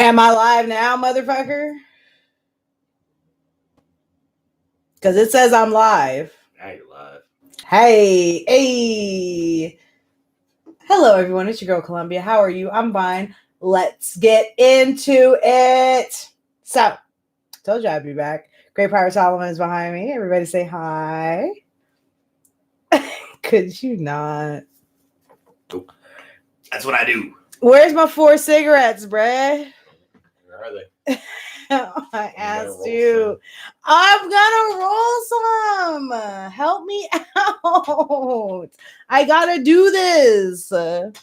Am I live now, motherfucker? Because it says I'm live. Now you're live. Hey. Hello, everyone. It's your girl, Columbia. How are you? I'm fine. Let's get into it. So, told you I'd be back. Great Pirate Solomon is behind me. Everybody say hi. Could you not? Nope. That's what I do. Where's my 4 cigarettes, bruh? Where are they? I asked you. I'm gonna roll some. Help me out. I gotta do this. Great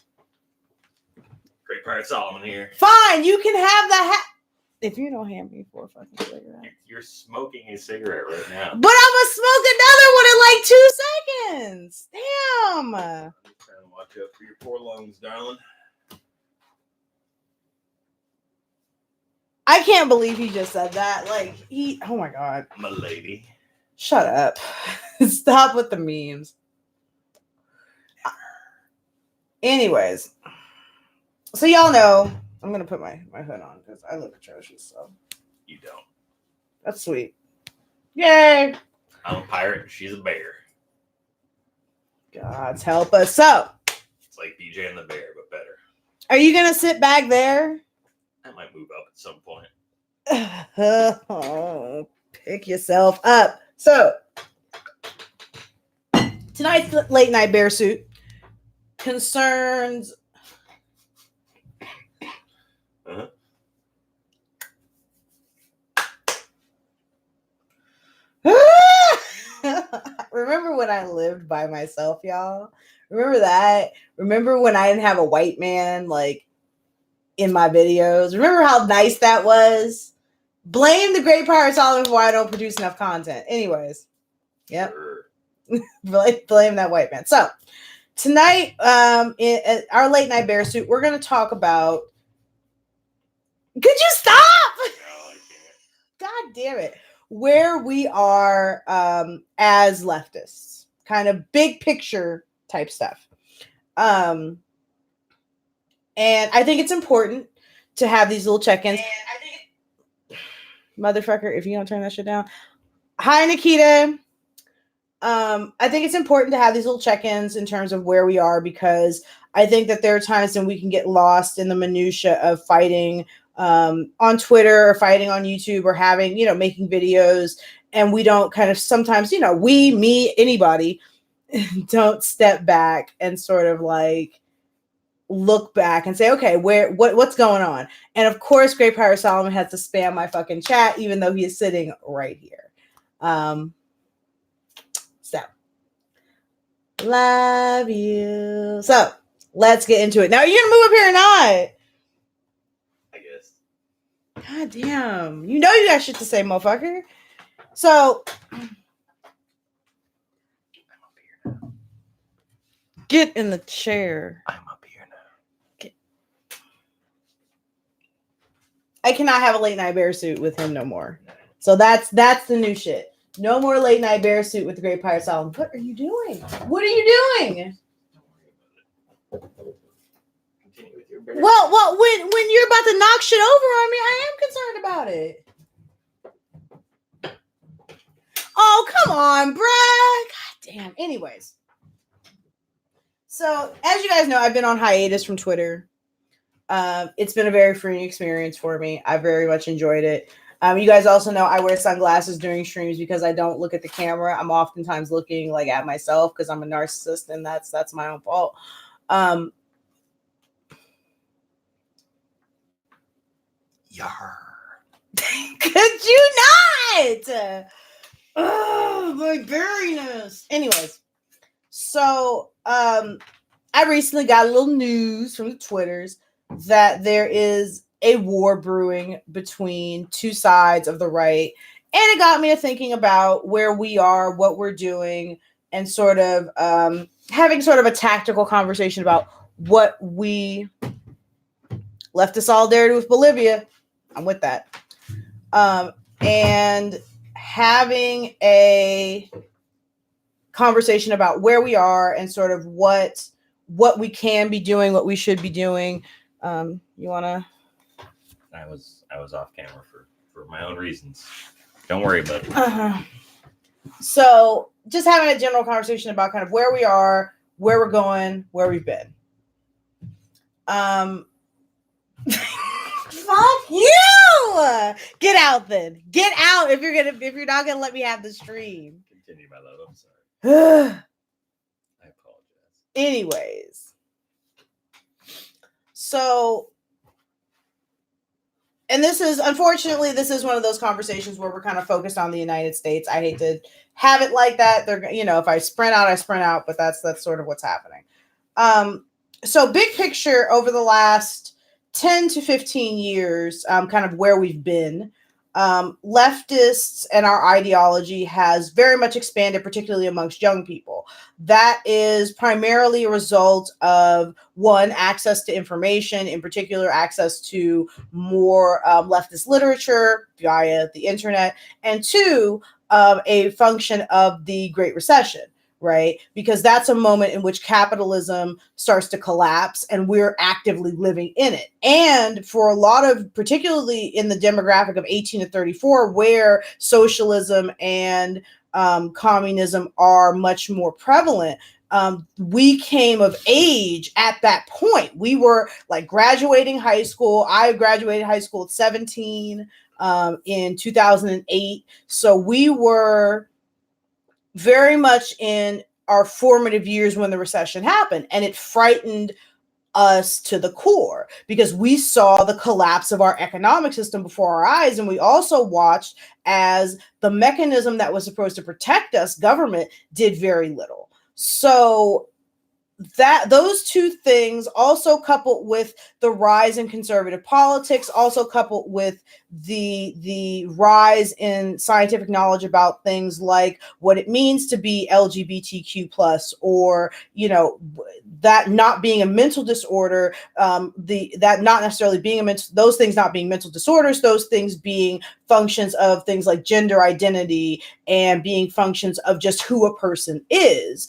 Pirate Solomon here. Fine, you can have the if you don't hand me 4 fucking cigarettes. You're smoking a cigarette right now. But I'm gonna smoke another one in like 2 seconds. Damn. I'm trying to watch out for your poor lungs, darling. I can't believe he just said that. Like, oh my God. I'm a lady. Shut up. Stop with the memes. Anyways. So y'all know, I'm going to put my hood on because I look atrocious. So You don't. that's sweet. Yay. I'm a pirate. She's a bear. God's help us. So, It's like BJ and the bear, but better. are you going to sit back there? I might move up at some point. Oh, pick yourself up. So, tonight's late night bear suit concerns. Remember when I lived by myself, y'all? Remember that? Remember when I didn't have a white man like in my videos? Remember how nice that was? Blame the Great Pirate Solomon for why I don't produce enough content. Anyways, yep. Sure. Blame that white man. So tonight, in our late night bear suit, we're gonna talk about. Could you stop? No, I can't. God damn it. Where we are as leftists, kind of big picture type stuff. And I think it's important to have these little check-ins. Motherfucker, if you don't turn that shit down. Hi, Nikita. I think it's important to have these little check-ins in terms of where we are, because I think that there are times when we can get lost in the minutia of fighting on Twitter or fighting on YouTube or having, making videos, and we don't kind of sometimes, me, anybody don't step back and sort of like look back and say, okay, what's going on? And of course, Great Pirate Solomon has to spam my fucking chat, even though he is sitting right here. So love you. So let's get into it. Now, are you gonna move up here or not? I guess. God damn. You know you got shit to say, motherfucker. So I'm up here now. get in the chair. I'm up here now. I cannot have a late night bear suit with him no more. So that's the new shit. No more late night bear suit with the Great Pirate Solomon. What are you doing? What are you doing? Don't worry about it. Continue with your bear. Well, when you're about to knock shit over on me, I am concerned about it. Oh, come on, bruh. God damn. Anyways. So, as you guys know, I've been on hiatus from Twitter. It's been a very freeing experience for me. I very much enjoyed it. You guys also know I wear sunglasses during streams because I don't look at the camera. I'm oftentimes looking like at myself because I'm a narcissist, and that's my own fault. Yar. Could you not? Oh, my berryness. Anyways, so I recently got a little news from the Twitters that there is a war brewing between two sides of the right. And it got me to thinking about where we are, what we're doing, and sort of having sort of a tactical conversation about what we left in solidarity with Bolivia. I'm with that. And having a conversation about where we are and sort of what we can be doing, what we should be doing. You want to I was off camera for my own reasons. Don't worry about it. So just having a general conversation about kind of where we are, where we're going, where we've been. Fuck you! Get out then. Get out if you're not gonna let me have the stream. Continue, my love. I'm sorry. I apologize. Anyways. So, and this is one of those conversations where we're kind of focused on the United States. I hate to have it like that. If I sprint out, I sprint out, but that's sort of what's happening. So big picture over the last 10 to 15 years, kind of where we've been, leftists and our ideology has very much expanded, particularly amongst young people. That is primarily a result of, one, access to information, in particular, access to more leftist literature via the internet, and two, a function of the Great Recession. Right? Because that's a moment in which capitalism starts to collapse and we're actively living in it. And for a lot of, particularly in the demographic of 18 to 34, where socialism and communism are much more prevalent, we came of age at that point. We were like graduating high school. I graduated high school at 17 in 2008. So we were very much in our formative years when the recession happened, and it frightened us to the core because we saw the collapse of our economic system before our eyes, and we also watched as the mechanism that was supposed to protect us, government, did very little. So that those two things, also coupled with the rise in conservative politics, also coupled with the rise in scientific knowledge about things like what it means to be LGBTQ plus, or that not being a mental disorder, that not necessarily being a mental, those things not being mental disorders, those things being functions of things like gender identity and being functions of just who a person is.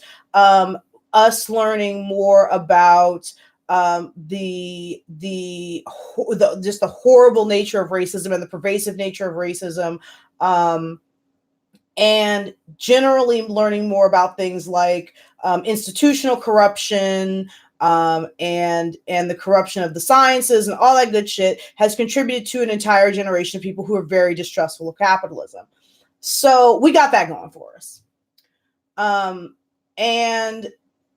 Us learning more about the just the horrible nature of racism and the pervasive nature of racism, and generally learning more about things like institutional corruption and the corruption of the sciences and all that good shit has contributed to an entire generation of people who are very distrustful of capitalism. So we got that going for us. And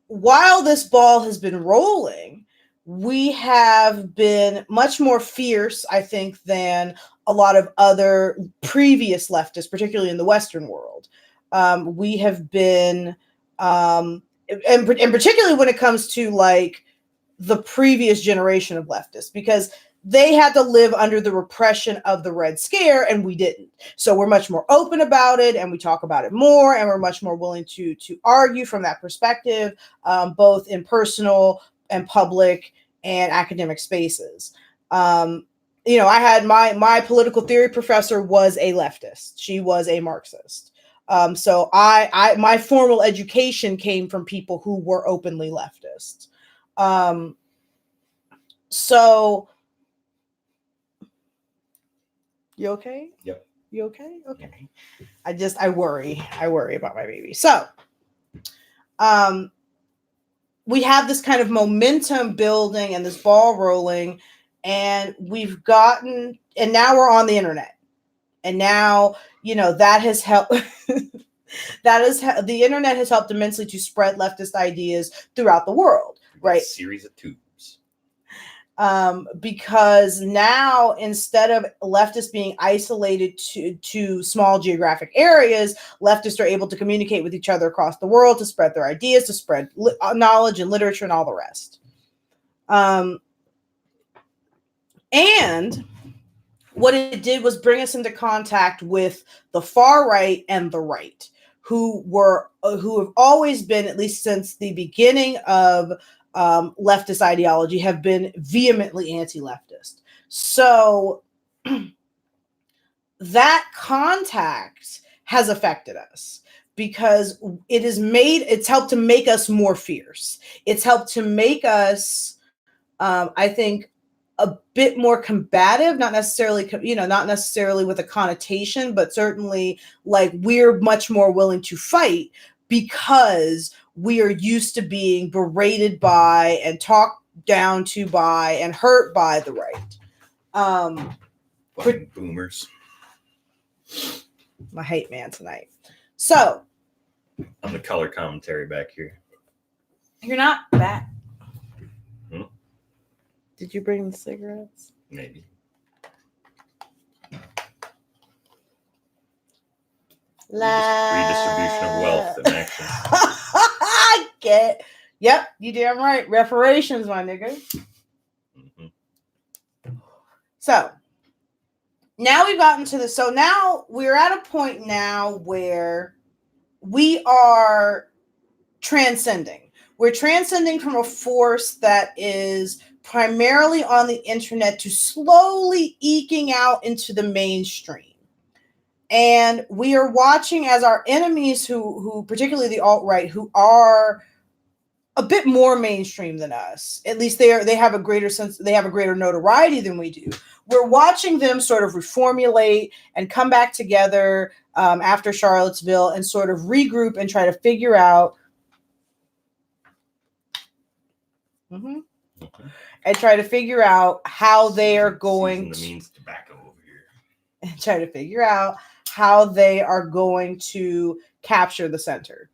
while this ball has been rolling, we have been much more fierce, I think, than a lot of other previous leftists, particularly in the Western world. We have been, and particularly when it comes to like the previous generation of leftists, because they had to live under the repression of the Red Scare, and we didn't. So we're much more open about it, and we talk about it more, and we're much more willing to argue from that perspective, both in personal and public and academic spaces. I had my political theory professor was a leftist. She was a Marxist. So my formal education came from people who were openly leftist. So. You okay? Yep. You okay? Okay. I worry about my baby. So, we have this kind of momentum building and this ball rolling, and and now we're on the internet. And now, that has helped. The internet has helped immensely to spread leftist ideas throughout the world, right? A series of tubes. Because now, instead of leftists being isolated to small geographic areas, leftists are able to communicate with each other across the world to spread their ideas, to spread knowledge and literature and all the rest. And what it did was bring us into contact with the far right and the right, who have always been, at least since the beginning of leftist ideology, have been vehemently anti-leftist. So that contact has affected us because it's helped to make us more fierce. It's helped to make us, I think, a bit more combative, not necessarily, not necessarily with a connotation, but certainly like we're much more willing to fight because we are used to being berated by and talked down to by and hurt by the right. Fucking boomers. My hate man tonight. So I'm the color commentary back here. you're not back. Hmm? Did you bring the cigarettes? Maybe. Redistribution of wealth in action. I get. Yep, you damn right. Reparations, my nigga. Mm-hmm. So now we've gotten to the. So now we're at a point now where we are transcending. We're transcending from a force that is primarily on the internet to slowly eking out into the mainstream. And we are watching as our enemies who particularly the alt-right, who are a bit more mainstream than us, at least they have a greater sense, they have a greater notoriety than we do. We're watching them sort of reformulate and come back together after Charlottesville and sort of regroup and try to figure out how they are going to means tobacco over here. And try to figure out how they are going to capture the center.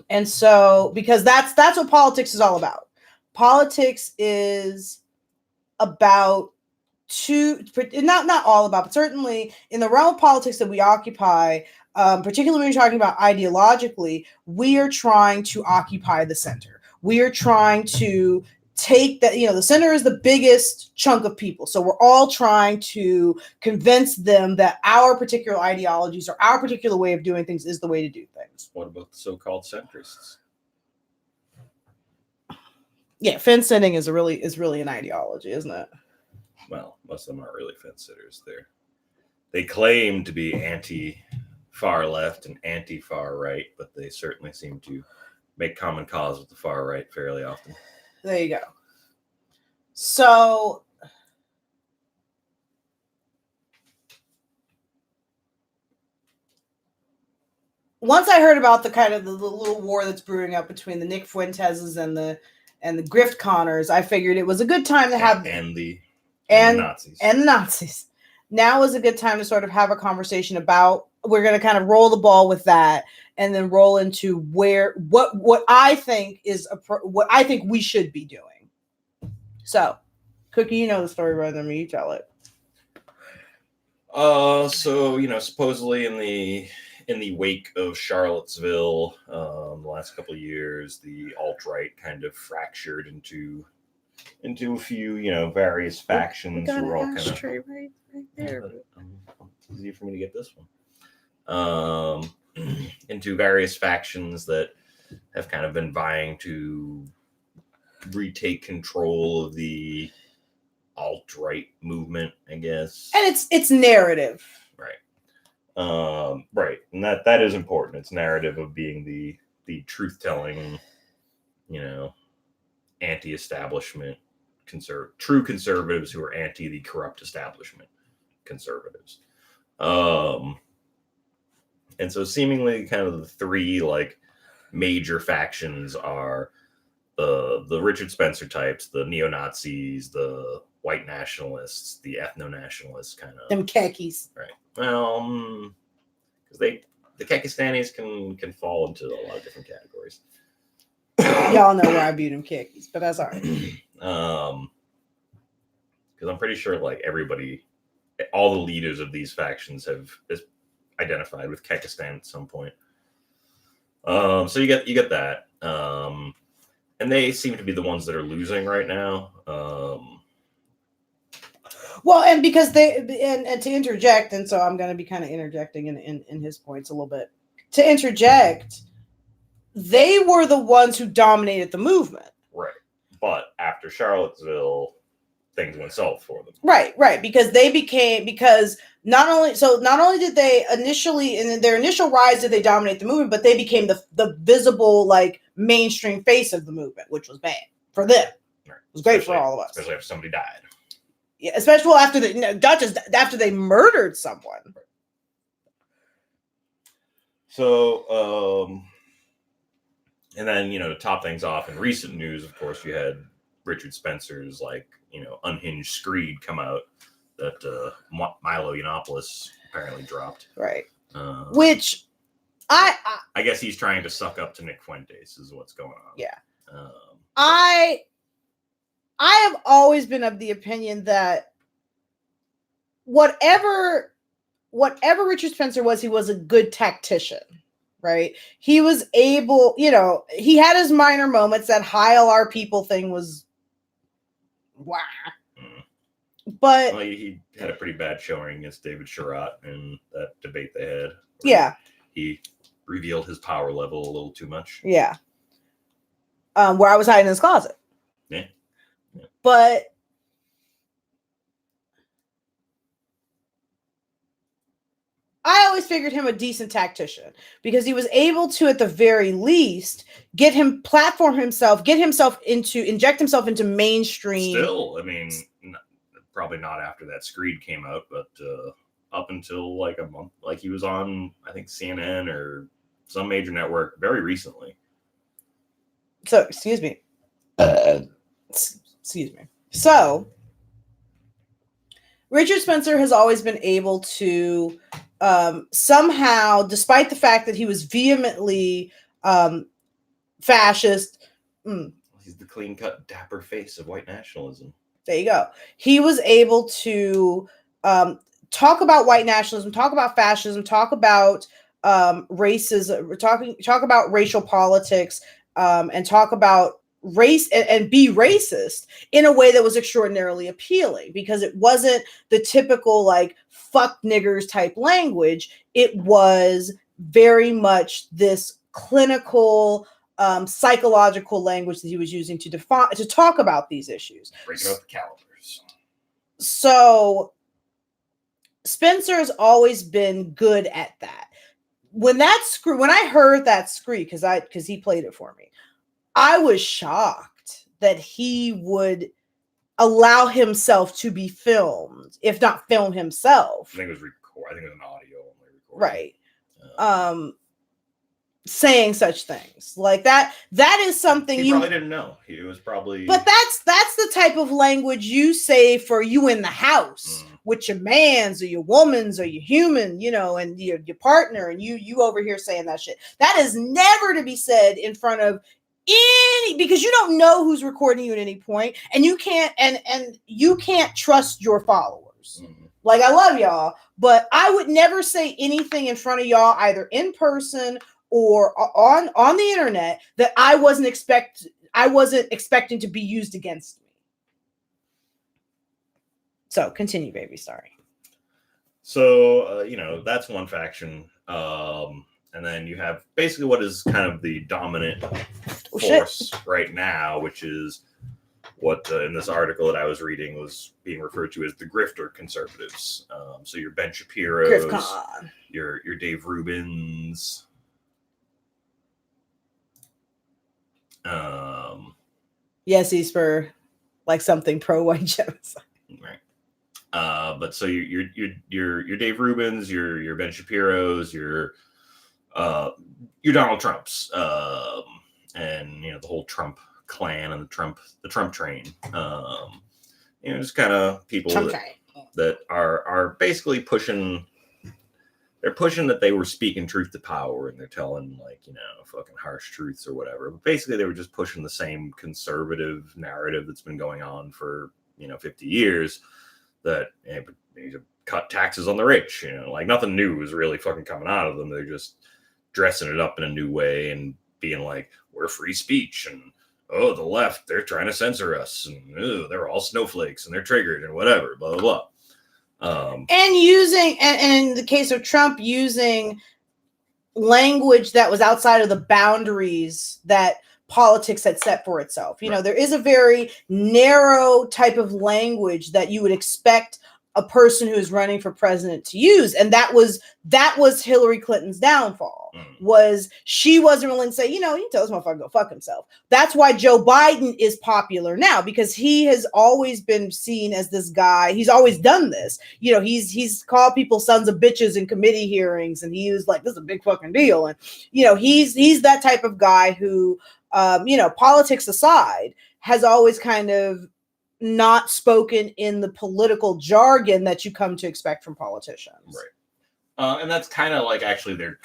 And so, because that's what politics is all about. Politics is about not all about, but certainly in the realm of politics that we occupy, particularly when you're talking about ideologically, we are trying to occupy the center. We are trying to take that, the center is the biggest chunk of people. So we're all trying to convince them that our particular ideologies or our particular way of doing things is the way to do things. What about the so-called centrists? Yeah, fence sitting is really an ideology, isn't it? Well, most of them aren't really fence sitters. They claim to be anti-far left and anti-far right, but they certainly seem to make common cause with the far right fairly often. There you go. So once I heard about the kind of the little war that's brewing up between the Nick Fuenteses and the Grift Connors, I figured it was a good time to have the Nazis. And the Nazis. Now is a good time to sort of have a conversation about. We're going to kind of roll the ball with that, and then roll into what I think what I think we should be doing. So, Cookie, you know the story better than me. You tell it. So supposedly in the wake of Charlottesville, the last couple of years, the alt-right kind of fractured into a few, various factions who were all kind of right there. It's easy for me to get this one. Into various factions that have kind of been vying to retake control of the alt-right movement, I guess. And it's narrative. Right. Right. And that is important. It's narrative of being the truth-telling, anti-establishment true conservatives who are anti the corrupt establishment conservatives. And so seemingly kind of the three major factions are the Richard Spencer types, the neo-Nazis, the white nationalists, the ethno-nationalists, kind of them khakis. Right. Well, because the Kakistanis can fall into a lot of different categories. Y'all know where I view them khakis, but that's all right. Because I'm pretty sure everybody, all the leaders of these factions is identified with Kekistan at some point. So you get that. And they seem to be the ones that are losing right now. Well, and because and to interject, and so I'm going to be kind of interjecting in his points a little bit. To interject, they were the ones who dominated the movement. Right. But after Charlottesville, things went south for them. Right. Because not only did they initially, in their initial rise, did they dominate the movement, but they became the visible, mainstream face of the movement, which was bad for them. Right. It was great for all of us. Especially if somebody died. especially after not just after they murdered someone. So, and then, to top things off in recent news, of course, you had Richard Spencer's unhinged screed come out that Milo Yiannopoulos apparently dropped. Right. Which I guess he's trying to suck up to Nick Fuentes is what's going on. Yeah. I have always been of the opinion that whatever Richard Spencer was, he was a good tactician, right? He was able, he had his minor moments. That high LR people thing was wow. But he had a pretty bad showing against David Sherratt in that debate they had. Yeah. He revealed his power level a little too much. Yeah. Where I was hiding in his closet. Yeah. But I always figured him a decent tactician because he was able to, at the very least, inject himself into mainstream. Still, probably not after that screed came out, but up until like a month, like he was on, I think, CNN or some major network very recently. So, excuse me. So, Richard Spencer has always been able to somehow, despite the fact that he was vehemently fascist. He's the clean-cut, dapper face of white nationalism. There you go. He was able to talk about white nationalism, talk about fascism, talk about racism, talk about racial politics, and talk about race and be racist in a way that was extraordinarily appealing because it wasn't the typical like fuck niggers type language. It was very much this clinical psychological language that he was using to talk about these issues. Breaking out the calibers. So Spencer has always been good at that. When I heard that screed, because he played it for me, I was shocked that he would allow himself to be filmed, if not film himself. I think it was an audio only recording. Right. Saying such things like that. That is something he probably didn't know. He was probably. But that's the type of language you say for you in the house with your mans or your womans or your human, and your partner, and you over here saying that shit. That is never to be said in front of because you don't know who's recording you at any point, and you can't and you can't trust your followers. Like, I love y'all, but I would never say anything in front of y'all, either in person or on the internet, that I wasn't expecting to be used against me. So continue, baby. Sorry. So that's one faction. And then you have basically what is kind of the dominant force right now, which is what in this article that I was reading was being referred to as the grifter conservatives. So your Ben Shapiro's, your Dave Rubins. Yes, he's for like something pro-white genocide. Right. But so your Dave Rubins, your Ben Shapiro's, your Donald Trumps, and the whole Trump clan and the Trump train. Just kind of people that are basically pushing. They're pushing that they were speaking truth to power, and they're telling fucking harsh truths or whatever. But basically, they were just pushing the same conservative narrative that's been going on for 50 years. That you need to cut taxes on the rich. Like nothing new is really fucking coming out of them. They're just dressing it up in a new way and being like, we're free speech, and the left, they're trying to censor us, and they're all snowflakes and they're triggered and whatever, blah blah blah. And in the case of Trump, using language that was outside of the boundaries that politics had set for itself. There is a very narrow type of language that you would expect a person who is running for president to use. And that was Hillary Clinton's downfall, was she wasn't willing to say, you can tell this motherfucker to go fuck himself. That's why Joe Biden is popular now, because he has always been seen as this guy. He's always done this. He's called people sons of bitches in committee hearings, and he was like, this is a big fucking deal. And, he's that type of guy who, politics aside, has always kind of not spoken in the political jargon that you come to expect from politicians. Right. And that's kind of like actually their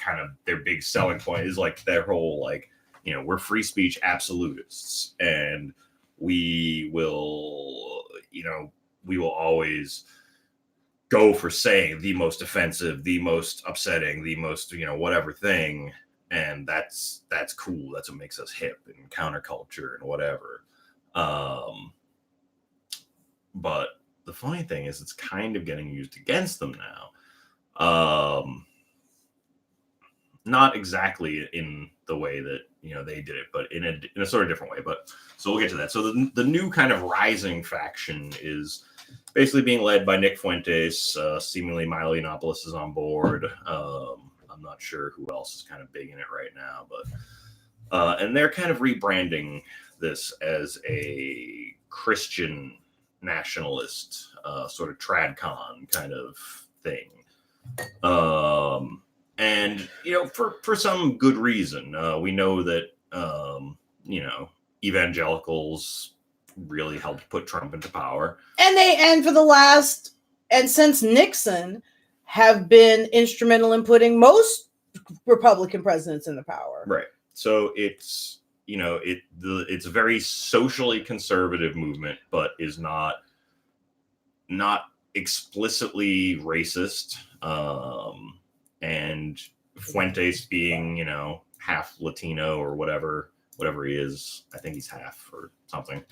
big selling point is like their whole like, we're free speech absolutists, and we will always go for saying the most offensive, the most upsetting, the most, whatever thing. And that's cool. That's what makes us hip and counterculture and whatever. But the funny thing is, it's kind of getting used against them now. Not exactly in the way that they did it, but in a sort of different way. But so we'll get to that. So the new kind of rising faction is basically being led by Nick Fuentes. Seemingly Milo Yiannopoulos is on board. I'm not sure who else is kind of big in it right now, but and they're kind of rebranding this as a Christian nationalist sort of tradcon kind of thing, and for some good reason. We know that evangelicals really helped put Trump into power, and since Nixon have been instrumental in putting most Republican presidents into power. Right. So it's it's a very socially conservative movement, but is not explicitly racist. And Fuentes being, half Latino or whatever he is. I think he's half or something.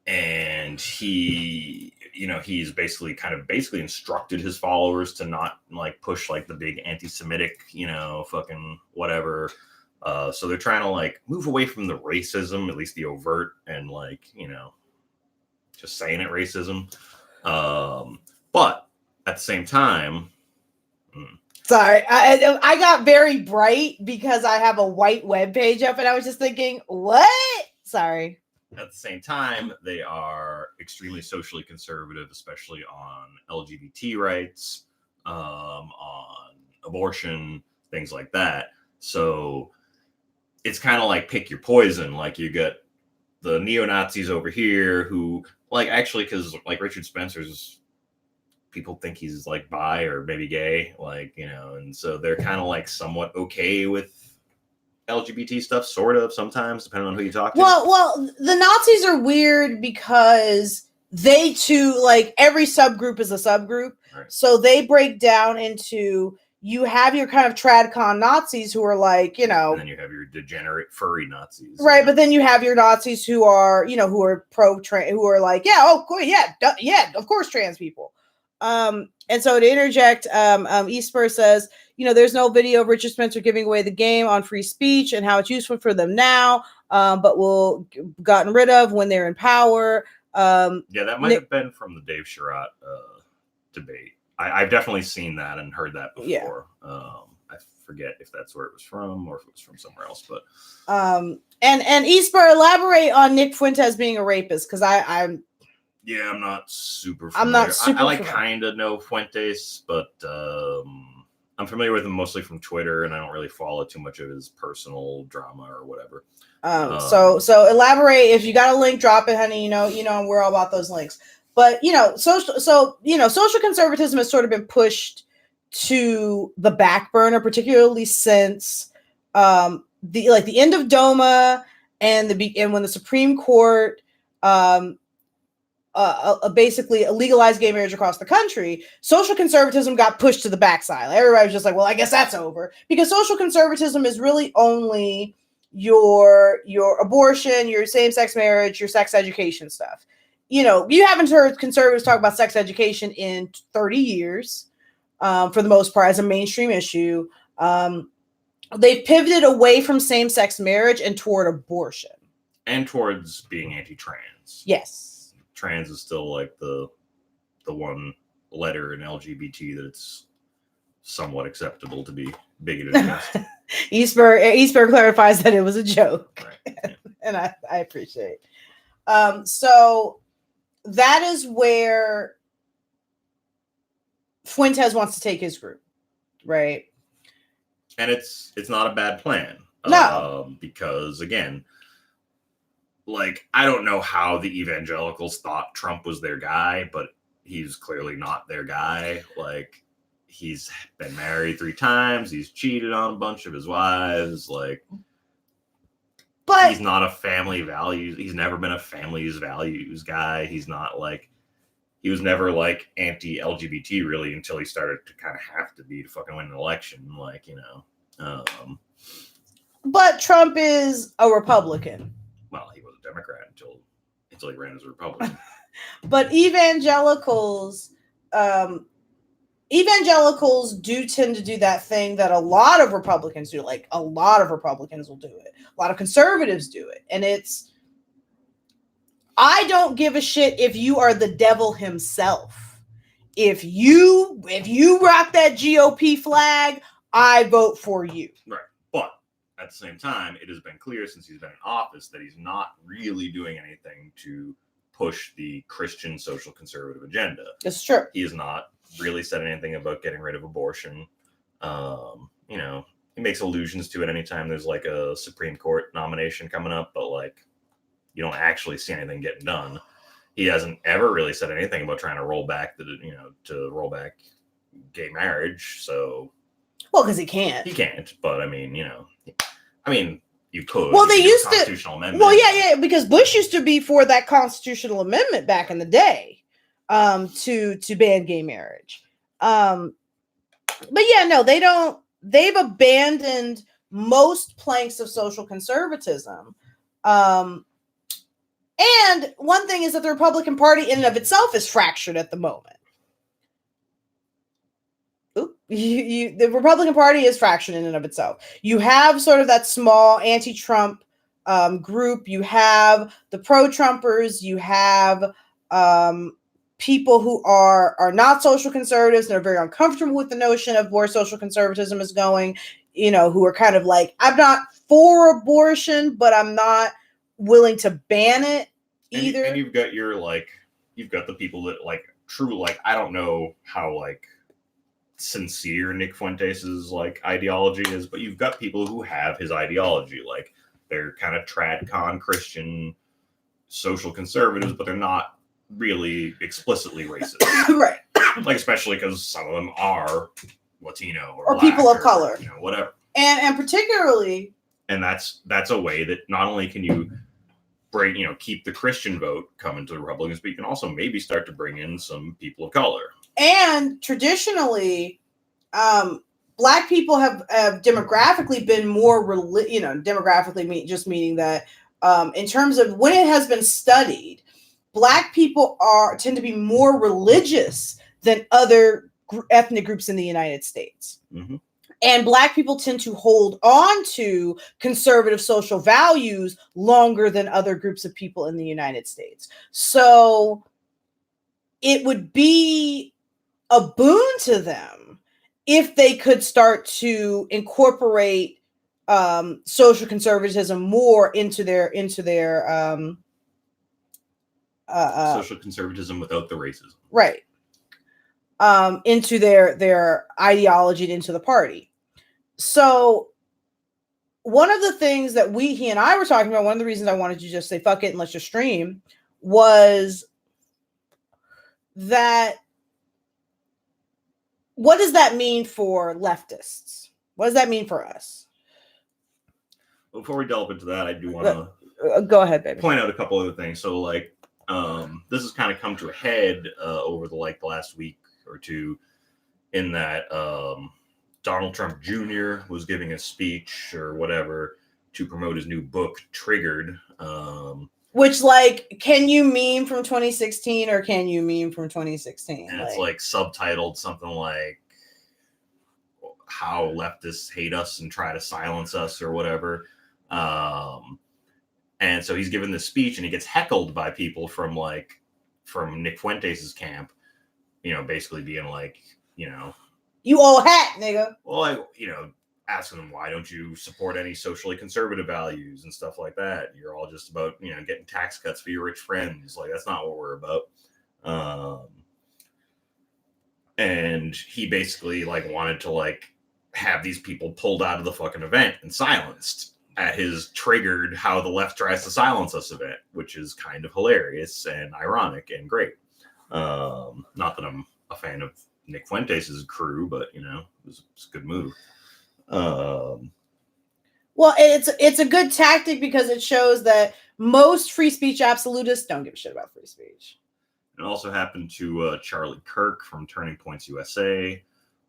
And he, he's basically instructed his followers to not like push like the big anti-Semitic, fucking whatever. So they're trying to like move away from the racism, at least the overt, and like, just saying it racism. But at the same time, sorry, I got very bright because I have a white web page up, and I was just thinking, what? Sorry. At the same time, they are extremely socially conservative, especially on LGBT rights, on abortion, things like that. So it's kind of like pick your poison. Like you get the neo-Nazis over here who, like, actually, because like Richard Spencer's, people think he's like bi or maybe gay, like, and so they're kind of like somewhat okay with LGBT stuff, sort of, sometimes, depending on who you talk to. Well, the Nazis are weird because they too, like, every subgroup is a subgroup. Right. So they break down into, you have your kind of tradcon Nazis who are like, and then you have your degenerate furry Nazis. Right, but then you have your Nazis who are, who are pro-trans, who are like, yeah, of course, trans people. And so to interject, Eastspur says, there's no video of Richard Spencer giving away the game on free speech and how it's useful for them now, but will gotten rid of when they're in power. Yeah, that might have been from the Dave Sherratt debate. I've definitely seen that and heard that before. Yeah. I forget if that's where it was from or if it was from somewhere else, but and Eastspur, elaborate on Nick Fuentes being a rapist, because I'm not super familiar. I like kind of know Fuentes, but I'm familiar with him mostly from Twitter, and I don't really follow too much of his personal drama or whatever. So elaborate. If you got a link, drop it, honey. We're all about those links. But social conservatism has sort of been pushed to the back burner, particularly since the end of DOMA and when the Supreme Court basically legalized gay marriage across the country. Social conservatism got pushed to the backside. Everybody was just like, well, I guess that's over, because social conservatism is really only your abortion, your same-sex marriage, your sex education stuff. You haven't heard conservatives talk about sex education in 30 years, for the most part, as a mainstream issue. They've pivoted away from same-sex marriage and toward abortion. and towards being anti-trans. Yes. Trans is still like the one letter in LGBT that it's somewhat acceptable to be bigoted against. Eastberg clarifies that it was a joke. Right. Yeah. And I appreciate. So that is where Fuentes wants to take his group, right? And it's not a bad plan. No. Because again, like, I don't know how the evangelicals thought Trump was their guy, but he's clearly not their guy. Like, he's been married 3 times. He's cheated on a bunch of his wives. Like, but he's not a family values. He's never been a family's values guy. He's not like, he was never like anti-LGBT really until he started to kind of have to be to fucking win an election. Like, you know. But Trump is a Republican. Well, he was a Democrat until he ran as a Republican. But evangelicals do tend to do that thing that a lot of Republicans do. Like, a lot of Republicans will do it. A lot of conservatives do it. And it's, I don't give a shit if you are the devil himself. If you rock that GOP flag, I vote for you. Right. But at the same time, it has been clear since he's been in office that he's not really doing anything to push the Christian social conservative agenda. It's true. He has not really said anything about getting rid of abortion. You know, he makes allusions to it anytime there's like a Supreme Court nomination coming up, but like, you don't actually see anything getting done. He hasn't ever really said anything about trying to roll back gay marriage. So, well, because he can't. He can't. But I mean, you could. Well, they used to. Constitutional amendment. Well, yeah, because Bush used to be for that constitutional amendment back in the day, to ban gay marriage. But yeah, no, they don't. They've abandoned most planks of social conservatism. And one thing is that the Republican Party in and of itself is fractured at the moment. The Republican Party is fractured in and of itself. You have sort of that small anti-Trump group. You have the pro-Trumpers. You have people who are not social conservatives and are very uncomfortable with the notion of where social conservatism is going. You know, who are kind of like, I'm not for abortion, but I'm not willing to ban it either. And you've got the people that like true, like, I don't know how like sincere Nick Fuentes' like ideology is, but you've got people who have his ideology. Like, they're kind of tradcon Christian social conservatives, but they're not really explicitly racist. Right. Like, especially because some of them are Latino or people of color, you know, whatever. And particularly, and that's a way that not only can you keep the Christian vote coming to the Republicans, but you can also maybe start to bring in some people of color. And traditionally, Black people have demographically been more, demographically just meaning that in terms of when it has been studied, Black people tend to be more religious than other ethnic groups in the United States. Mm-hmm. And Black people tend to hold on to conservative social values longer than other groups of people in the United States. So it would be a boon to them if they could start to incorporate social conservatism more into their social conservatism without the racism. Right. Into their ideology and into the party. So one of the things that he and I were talking about, one of the reasons I wanted to just say fuck it and let's just stream, was that what does that mean for leftists? What does that mean for us? Before we delve into that, I do want to go ahead, baby. Point out a couple other things. So like this has kind of come to a head over the last week or two, in that Donald Trump Jr. was giving a speech or whatever to promote his new book, Triggered. Which, like, can you meme from 2016 or can you meme from 2016? And it's like subtitled something like how leftists hate us and try to silence us or whatever. And so he's given this speech and he gets heckled by people from Nick Fuentes' camp, basically being like, you old hat, nigga. Well, asking them, why don't you support any socially conservative values and stuff like that? You're all just about, getting tax cuts for your rich friends. Like, that's not what we're about. And he basically wanted to have these people pulled out of the fucking event and silenced at his triggered how the left tries to silence us event, which is kind of hilarious and ironic and great. Not that I'm a fan of Nick Fuentes' crew, but it was a good move. Well, it's a good tactic because it shows that most free speech absolutists don't give a shit about free speech. It also happened to Charlie Kirk from Turning Points USA,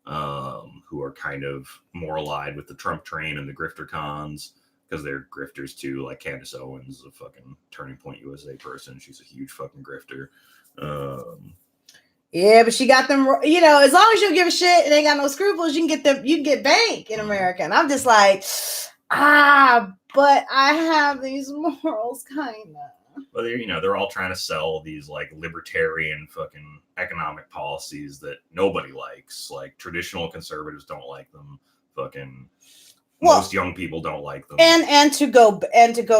who are kind of more allied with the Trump train and the grifter cons, because they're grifters too. Like Candace Owens, a fucking Turning Point USA person. She's a huge fucking grifter. Yeah, but she got them, as long as you don't give a shit and ain't got no scruples, you can get bank in America. And I'm just like, but I have these morals, kind of. Well, they're all trying to sell these libertarian fucking economic policies that nobody likes. Like traditional conservatives don't like them. Fucking most young people don't like them. And to go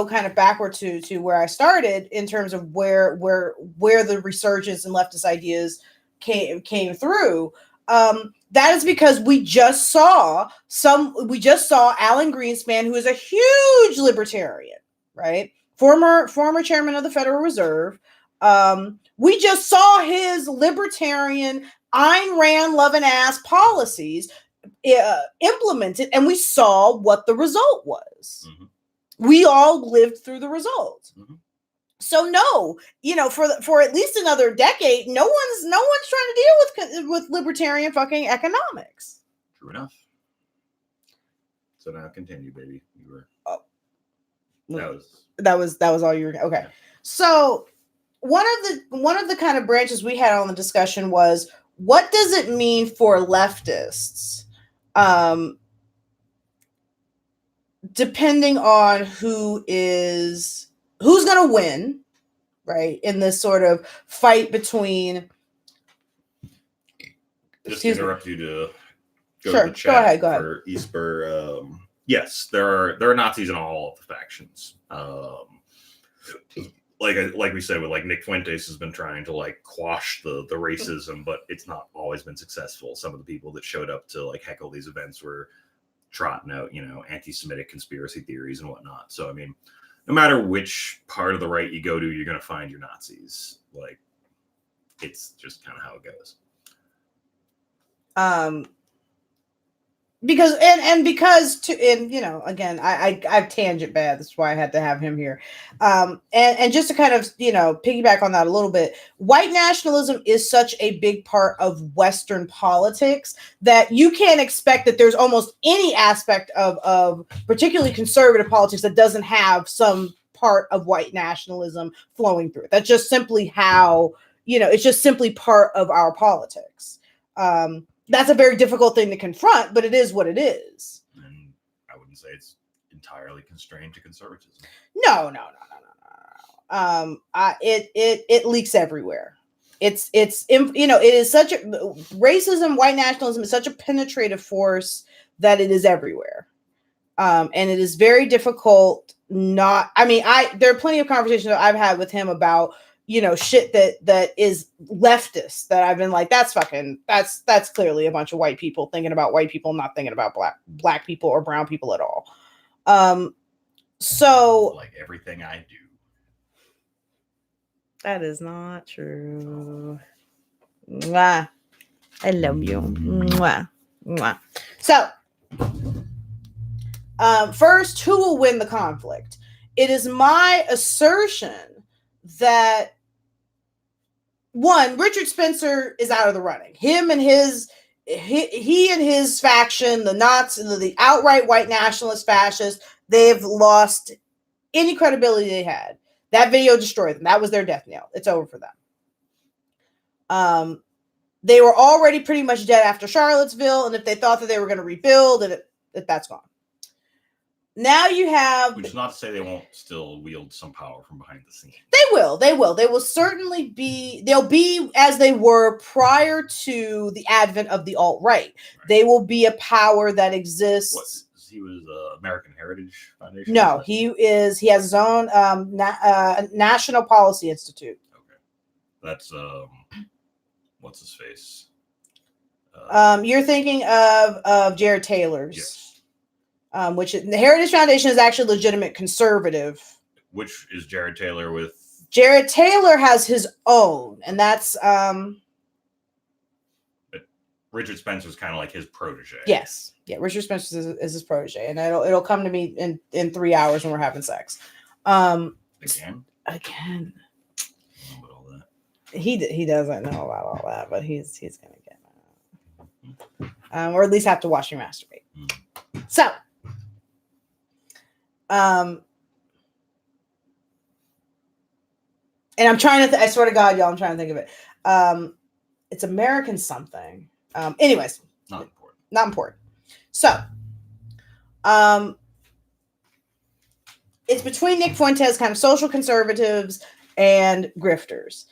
kind of backward to where I started in terms of where the resurgence in leftist ideas came through. That is because we just saw Alan Greenspan, who is a huge libertarian, right? Former chairman of the Federal Reserve. We just saw his libertarian Ayn Rand loving ass policies implemented, and we saw what the result was. Mm-hmm. We all lived through the result. Mm-hmm. So no, for at least another decade, no one's trying to deal with libertarian fucking economics. True enough. So now continue, baby. You were. Oh. That was all you were. Okay. Yeah. So one of the kind of branches we had on the discussion was, what does it mean for leftists, depending on who's going to win, right, in this sort of fight between. Just to interrupt you to go to the chat. Go ahead. For Esper. Yes, there are Nazis in all of the factions. Like we said, with Nick Fuentes has been trying to quash the racism, but it's not always been successful. Some of the people that showed up to heckle these events were trotting out, anti-Semitic conspiracy theories and whatnot. So I mean, no matter which part of the right you go to, you're going to find your Nazis. It's just kind of how it goes. Because again, I've tangent bad. That's why I had to have him here. And just to kind of, piggyback on that a little bit, white nationalism is such a big part of Western politics that you can't expect that there's almost any aspect of particularly conservative politics that doesn't have some part of white nationalism flowing through it. That's just simply how, it's just simply part of our politics. That's a very difficult thing to confront, but it is what it is. And I wouldn't say it's entirely constrained to conservatism. No. It leaks everywhere. It is such a racism, white nationalism is such a penetrative force that it is everywhere. And it is very difficult there are plenty of conversations that I've had with him about, shit that is leftist that I've been like, that's clearly a bunch of white people thinking about white people, not thinking about black people or brown people at all. So like everything I do. That is not true. Mwah. I love you. Mwah. Mwah. So, first, who will win the conflict? It is my assertion that one, Richard Spencer is out of the running. Him and his faction, the Nazis, the outright white nationalist fascists, they've lost any credibility they had. That video destroyed them. That was their death knell. It's over for them. They were already pretty much dead after Charlottesville, and if they thought that they were going to rebuild, that's gone. now you have. Which is not to say they won't still wield some power from behind the scenes. They will. They will certainly be. They'll be as they were prior to the advent of the alt-right. Right. They will be a power that exists. What? He was American Heritage Foundation? No, he is. He has his own National Policy Institute. Okay. That's what's his face? You're thinking of Jared Taylor's. Yes. Which the Heritage Foundation is actually legitimate conservative. Which is Jared Taylor with? Jared Taylor has his own, and that's But Richard Spencer's kind of like his protege. Yes, yeah. Richard Spencer is his protege, and it'll come to me in 3 hours when we're having sex. Again. About all that. He doesn't know about all that, but he's gonna get or at least have to watch me masturbate. So. And I'm trying to I swear to God, y'all, I'm trying to think of it. It's American something. Anyways, not important. So, it's between Nick Fuentes, kind of social conservatives, and grifters.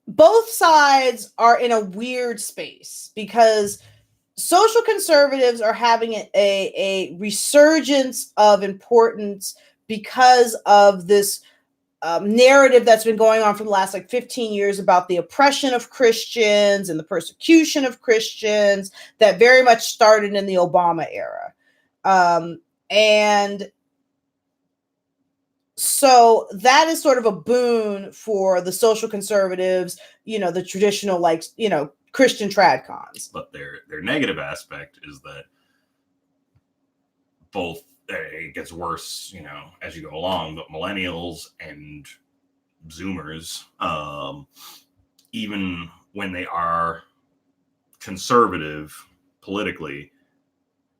Both sides are in a weird space because social conservatives are having a resurgence of importance because of this narrative that's been going on for the last 15 years about the oppression of Christians and the persecution of Christians that very much started in the Obama era. And so that is sort of a boon for the social conservatives, the traditional, Christian tradcons. But their negative aspect is that both it gets worse, as you go along, but millennials and Zoomers, even when they are conservative politically,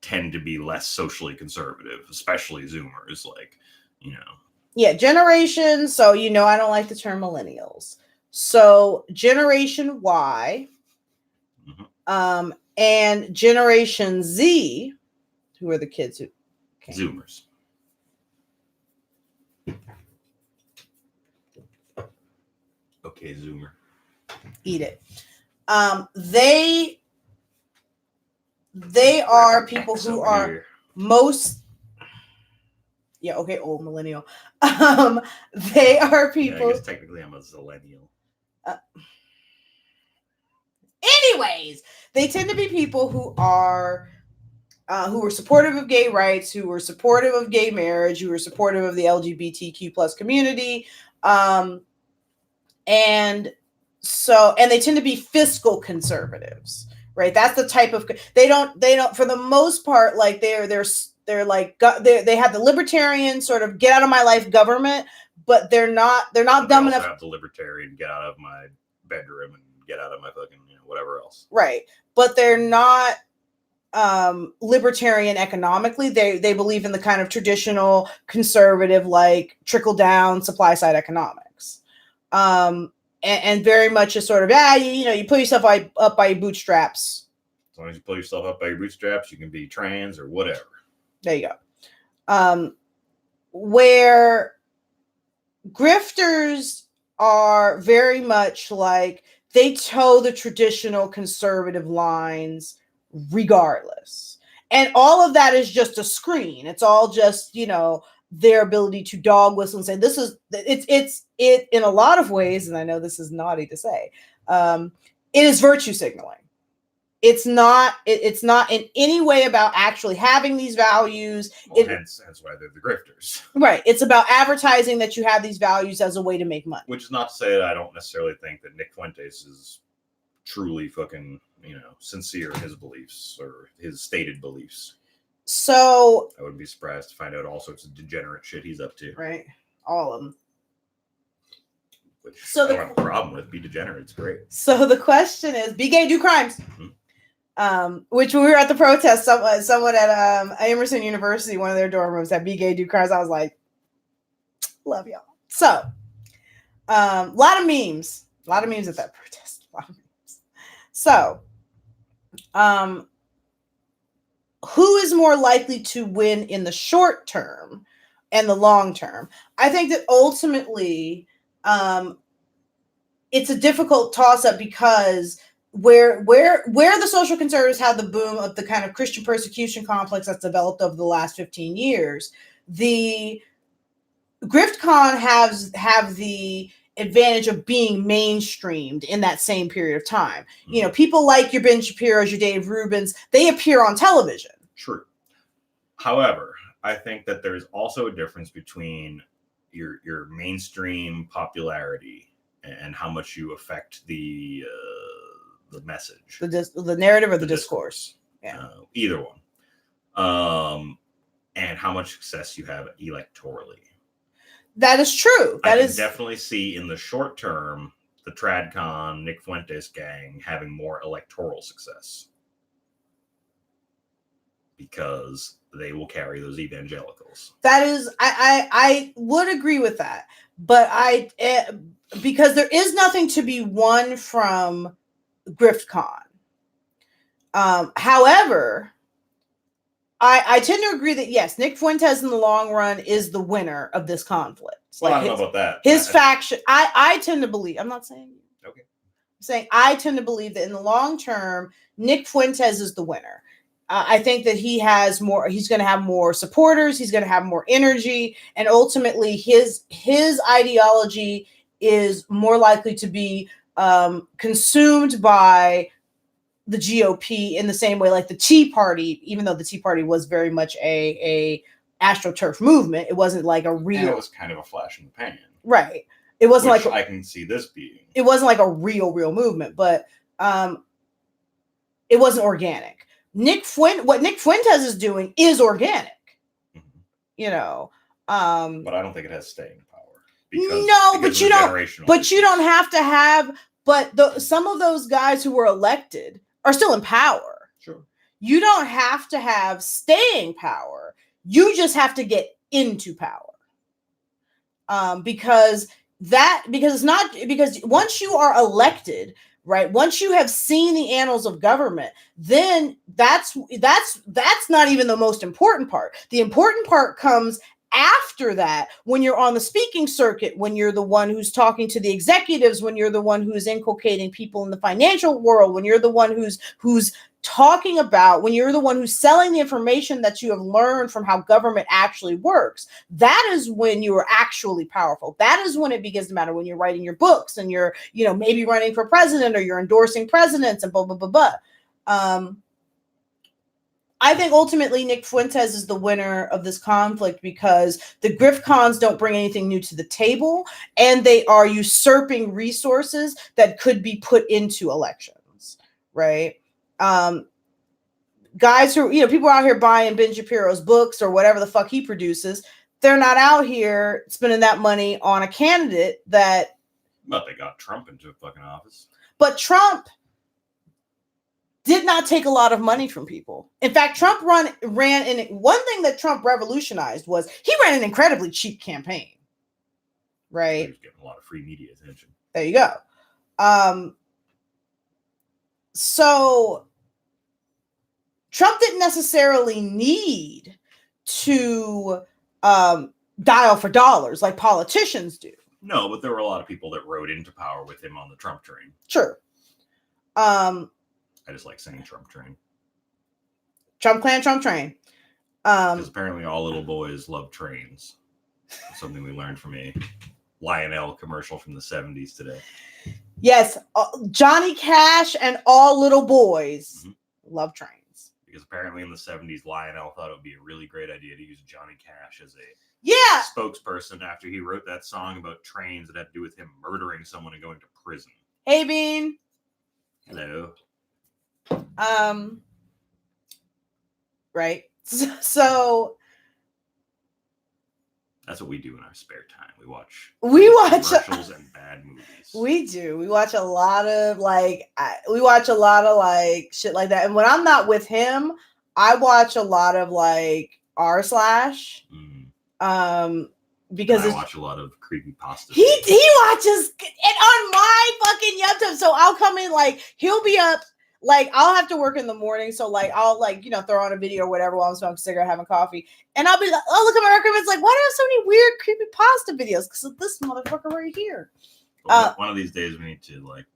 tend to be less socially conservative, especially Zoomers, Yeah, generations. So, I don't like the term millennials. So Generation Y, and Generation Z, who are the kids who came. Zoomers. Okay, Zoomer. Eat it. They are people who are here. most. Yeah, okay, old millennial. They are people. I guess technically I'm a zillennial. Anyways, they tend to be people who are supportive of gay rights, who are supportive of gay marriage, who are supportive of the LGBTQ plus community, and they tend to be fiscal conservatives, right? That's the type of they don't for the most part they have the libertarian sort of get out of my life government, but they're not dumb enough. Have the libertarian get out of my bedroom and get out of my fucking whatever else. Right, but they're not libertarian economically. They believe in the kind of traditional conservative trickle down supply side economics, and very much a sort of you pull yourself up by your bootstraps. As long as you pull yourself up by your bootstraps, you can be trans or whatever. There you go. Where grifters are very much they toe the traditional conservative lines regardless. And all of that is just a screen. It's all just, their ability to dog whistle and say, this is, it's in a lot of ways, and I know this is naughty to say, it is virtue signaling. It's not in any way about actually having these values. Well, hence why they're the grifters. Right. It's about advertising that you have these values as a way to make money. Which is not to say that I don't necessarily think that Nick Fuentes is truly fucking, sincere in his beliefs or his stated beliefs. So I wouldn't be surprised to find out all sorts of degenerate shit he's up to. Right. All of them. Which I don't have a problem with. Be degenerate. It's great. So the question is, be gay, do crimes. Mm-hmm. Which when we were at the protest, someone at Emerson University, one of their dorm rooms, said, be gay, do crimes. I was like, love y'all. So, a lot of memes at that protest. A lot of memes. So, who is more likely to win in the short term and the long term? I think that ultimately it's a difficult toss-up because where the social conservatives have the boom of the kind of Christian persecution complex that's developed over the last 15 years, the GriftCon have the advantage of being mainstreamed in that same period of time. You know, people like your Ben Shapiro's, your Dave Rubins, they appear on television. True. However, I think that there's also a difference between your mainstream popularity and how much you affect the message, the narrative or the discourse. Yeah, either one. And how much success you have electorally. That is true. I can definitely see in the short term the TradCon, Nick Fuentes gang having more electoral success because they will carry those evangelicals. That is, I would agree with that, but because there is nothing to be won from GriftCon. However, I tend to agree that yes, Nick Fuentes in the long run is the winner of this conflict. Well, I don't know about that. His faction, I tend to believe, I'm not saying you. Okay. I'm saying I tend to believe that in the long term, Nick Fuentes is the winner. I think that he's going to have more supporters, he's going to have more energy, and ultimately his ideology is more likely to be consumed by the GOP in the same way like the Tea Party, even though the Tea Party was very much a AstroTurf movement, it wasn't like a real. And it was kind of a flash in the pan, right? It wasn't like I can see this being. It wasn't like a real movement, but it wasn't organic. What Nick Fuentes is doing is organic, you know. But I don't think it has staying power. But you don't have to have. But some of those guys who were elected are still in power. Sure. You don't have to have staying power. You just have to get into power. Because once you are elected, right? Once you have seen the annals of government, then that's not even the most important part. The important part comes after that, when you're on the speaking circuit, when you're the one who's talking to the executives, when you're the one who's inculcating people in the financial world, when you're the one who's talking about, when you're the one who's selling the information that you have learned from how government actually works, that is when you are actually powerful. That is when it begins to matter, when you're writing your books and you're, maybe running for president or you're endorsing presidents and blah, blah, blah, blah. I think ultimately Nick Fuentes is the winner of this conflict because the GriftCons don't bring anything new to the table, and they are usurping resources that could be put into elections, right? Guys who, people are out here buying Ben Shapiro's books or whatever the fuck he produces. They're not out here spending that money on a candidate that. But they got Trump into a fucking office. But Trump did not take a lot of money from people. In fact, Trump ran in one thing that Trump revolutionized was he ran an incredibly cheap campaign, right? He was getting a lot of free media attention. There you go. So Trump didn't necessarily need to dial for dollars like politicians do. No, but there were a lot of people that rode into power with him on the Trump train. Sure. I just like saying Trump train. Trump clan, Trump train. Because apparently all little boys love trains. That's something we learned from a Lionel commercial from the 70s today. Yes, Johnny Cash and all little boys love trains. Because apparently in the 70s, Lionel thought it would be a really great idea to use Johnny Cash as a spokesperson after he wrote that song about trains that had to do with him murdering someone and going to prison. Hey, Bean. Hello. Right. So that's what we do in our spare time. We watch commercials and bad movies. We do. We watch a lot of shit like that. And when I'm not with him, I watch a lot of r/. Because I watch a lot of creepypasta. He watches it on my fucking YouTube. So I'll come in he'll be up like I'll have to work in the morning, so like I'll like throw on a video or whatever while I'm smoking a cigarette, having coffee, and I'll be like, oh, look at my recommends, like, why do I have so many weird creepy pasta videos? Because of this motherfucker right here. One of these days we need to like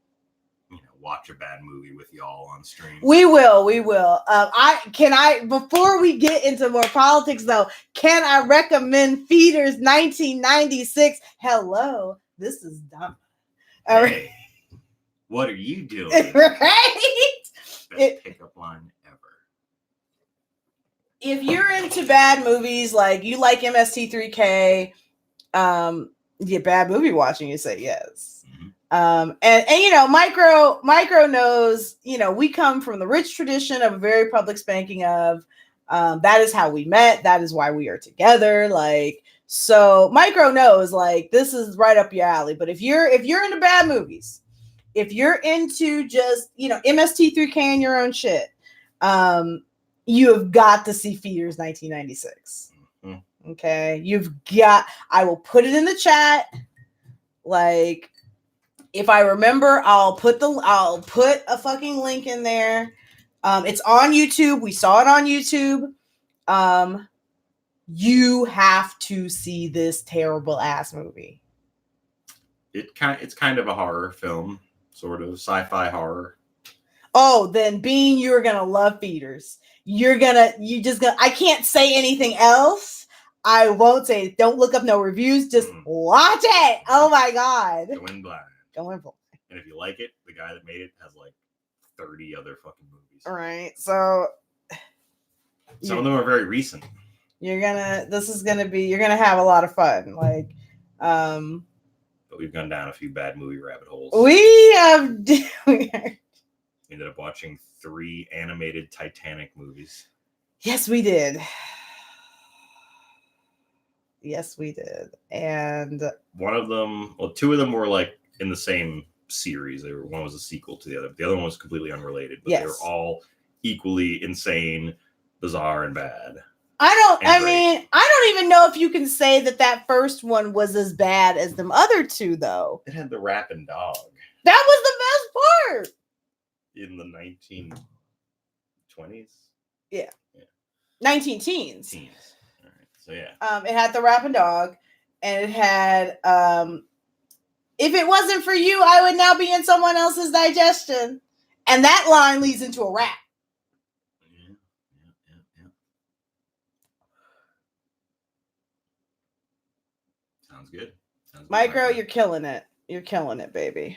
watch a bad movie with y'all on stream. We will. Before we get into more politics though, can I recommend Feeder's 1996? Hello, this is Donna. Hey, what are you doing? Right? Best pickup line ever. If you're into bad movies, like you like MST3K, bad movie watching, you say yes. And Micro knows, we come from the rich tradition of a very public spanking of that is how we met, that is why we are together, like, so Micro knows like this is right up your alley. But if you're into bad movies, if you're into just MST3K and your own shit, you have got to see Feeder's 1996. Okay, I will put it in the chat, like, if I remember, I'll put a fucking link in there. It's on YouTube. We saw it on YouTube. You have to see this terrible ass movie. It's kind of a horror film, sort of sci-fi horror. Oh, then Bean, you're gonna love Feeders. I can't say anything else. I won't say it. Don't look up no reviews. Just watch it. Oh my god. Go in blind. And if you like it, the guy that made it has like 30 other fucking movies. All right, so some of them are very recent. You're gonna have a lot of fun. Like, but we've gone down a few bad movie rabbit holes. We ended up watching 3 animated Titanic movies. Yes, we did. And one of them, 2 of them were like in the same series. One was a sequel to the other. The other one was completely unrelated, but they were all equally insane, bizarre, and bad. I don't even know if you can say that first one was as bad as them other 2, though. It had the rapping dog. That was the best part. In the 1920s? Yeah. 19 teens. All right. So yeah. It had the rapping dog, and it had if it wasn't for you, I would now be in someone else's digestion. And that line leads into a rap. Yeah. Sounds good. Micro, you're killing it. You're killing it, baby.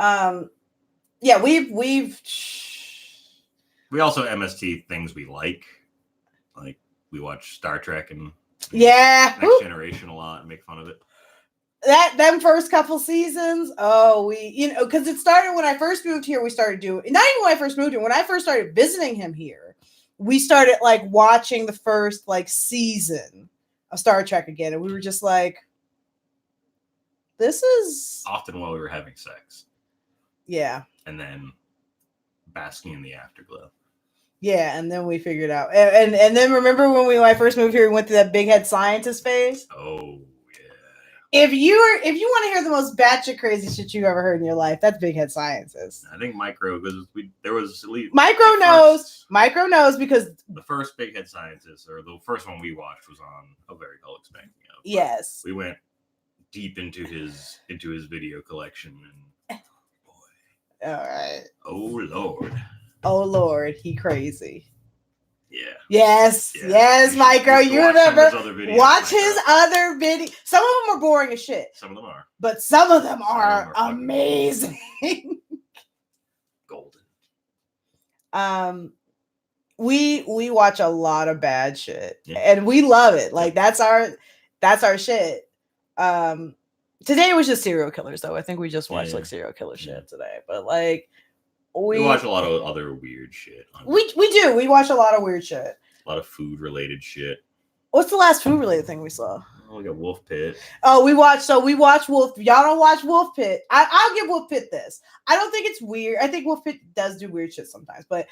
Yeah, we also MST things we like we watch Star Trek and Next Generation a lot and make fun of it. Them first couple seasons, because it started when I first moved here. We started doing, not even when I first moved here, when I first started visiting him here, we started like watching the first like season of Star Trek again, and we were just like, this is often while we were having sex. Yeah. And then basking in the afterglow. Yeah, and then we figured out. And then remember when I first moved here, we went through that big head scientist phase? Oh, If you want to hear the most batshit crazy shit you've ever heard in your life, that's big head scientist. I think Micro, because there was at least Micro knows because the first big head scientist, or the first one we watched, was on a very public spanking of. Yes, we went deep into his video collection, and boy, all right. Oh Lord, he crazy. Yeah. Yes, Micro. You remember? Watch his other video. Some of them are boring as shit. Some of them are. But some of them are amazing. Golden. We watch a lot of bad shit, and we love it. Like that's our shit. Today was just serial killers, though. I think we just watched like serial killer shit today, but like. We watch a lot of other weird shit. We do. We watch a lot of weird shit. A lot of food related shit. What's the last food related thing we saw? Oh, we got Wolf Pit. Oh, we watch Wolf. Y'all don't watch Wolf Pit. I'll give Wolf Pit this. I don't think it's weird. I think Wolf Pit does do weird shit sometimes, but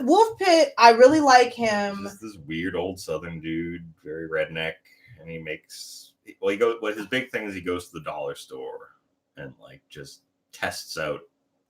Wolf Pit, I really like him. This weird old Southern dude, very redneck, and he makes. His big thing is he goes to the dollar store and like just tests out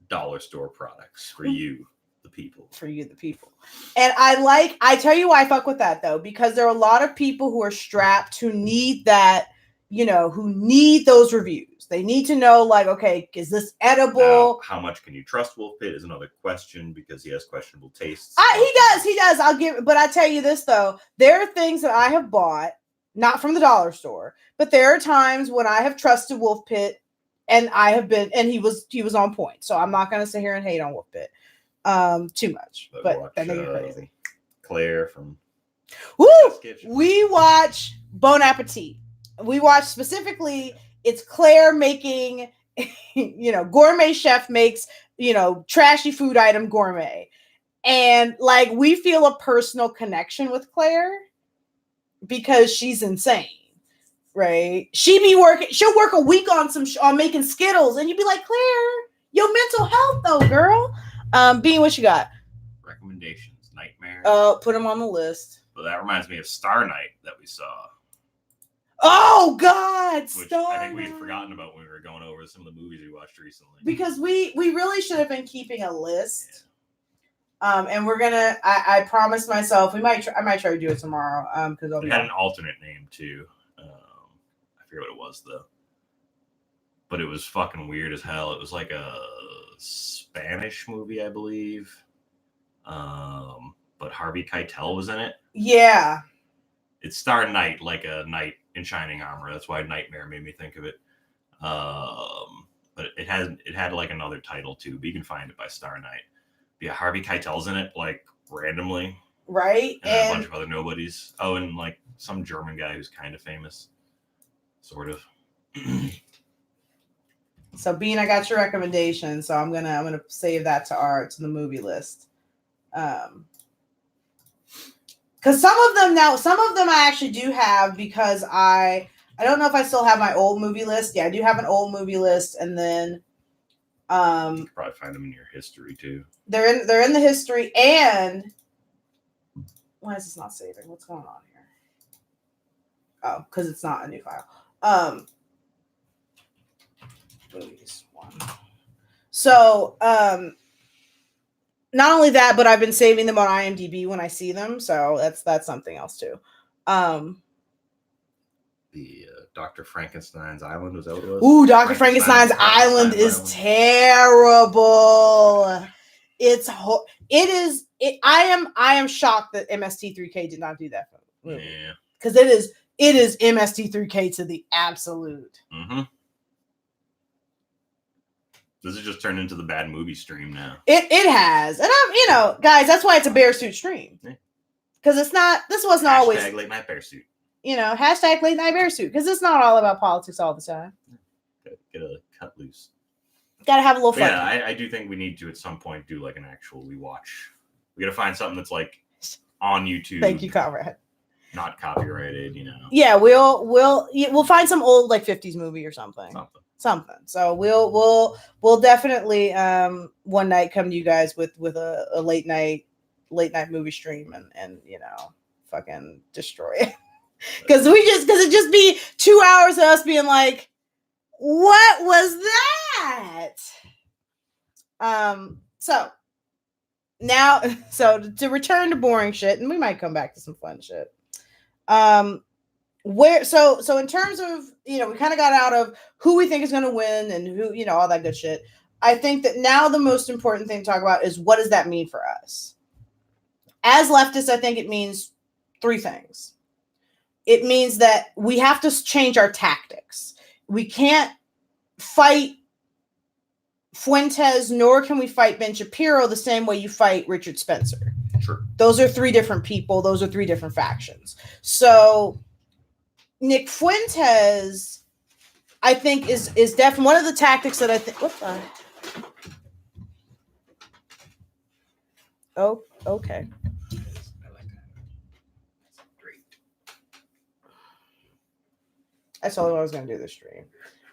dollar store products for you, the people. For you, the people. And I tell you why I fuck with that though, because there are a lot of people who are strapped who need that, who need those reviews. They need to know, like, okay, is this edible? Now, how much can you trust Wolf Pit is another question because he has questionable tastes. He does. But I tell you this though, there are things that I have bought, not from the dollar store, but there are times when I have trusted Wolf Pit, and he was on point. So I'm not gonna sit here and hate on Wolf Pit too much, but that nigga crazy. Claire from we watch Bon Appetit. We watch specifically, it's Claire making, gourmet chef makes, trashy food item gourmet. And like, we feel a personal connection with Claire because she's insane, right? She'll work a week on making Skittles, and you'd be like, Claire, your mental health though, girl. Bean, what you got? Recommendations, Nightmare. Put them on the list. But that reminds me of Star Night that we saw. Oh God, which I think we had forgotten about when we were going over some of the movies we watched recently. Because we really should have been keeping a list. Yeah. And we're gonna. I promised myself I might try to do it tomorrow. Because it had an alternate name too. I forget what it was though. But it was fucking weird as hell. It was like a Spanish movie, I believe. But Harvey Keitel was in it. Yeah. It's Star Night, like a knight in shining armor. That's why Nightmare made me think of it. But it had like another title too. But you can find it by Star Night. But yeah, Harvey Keitel's in it, like randomly. Right. And a bunch of other nobodies. Oh, and like some German guy who's kind of famous. Sort of. So Bean, I got your recommendation. So I'm gonna save that to the movie list. Because some of them I actually do have, because I don't know if I still have my old movie list. Yeah, I do have an old movie list, and then you can probably find them in your history too. They're in the history, and why is this not saving? What's going on here? Oh, because it's not a new file. Movies one. So not only that, but I've been saving them on IMDb when I see them, so that's something else too. The Dr. Frankenstein's Island, was that what it was? Ooh, Dr. Frankenstein's Island is terrible. I am shocked that MST3K did not do that movie. Yeah. Because it is MST3K to the absolute. Mm-hmm. This has just turned into the bad movie stream now. It has. And guys, that's why it's a bear suit stream. Because this wasn't always. Hashtag late night bear suit. Hashtag late night bear suit. Because it's not all about politics all the time. Get a cut loose. Gotta have a little fun. Yeah, I do think we need to at some point do like an actual we watch. We gotta find something that's like on YouTube. Thank you, Conrad. Not copyrighted, Yeah, we'll find some old like 50s movie or something. Something. So we'll definitely one night come to you guys with a late night movie stream and fucking destroy it. Because it just be 2 hours of us being like, what was that? So to return to boring shit, and we might come back to some fun shit. So in terms of, we kind of got out of who we think is going to win and who, all that good shit. I think that now the most important thing to talk about is, what does that mean for us? As leftists, I think it means three things. It means that we have to change our tactics. We can't fight Fuentes, nor can we fight Ben Shapiro the same way you fight Richard Spencer. Sure. Those are three different people. Those are three different factions. So Nick Fuentes, I think, is definitely one of the tactics that I think. What the? Oh, okay. I told him I was going to do this stream,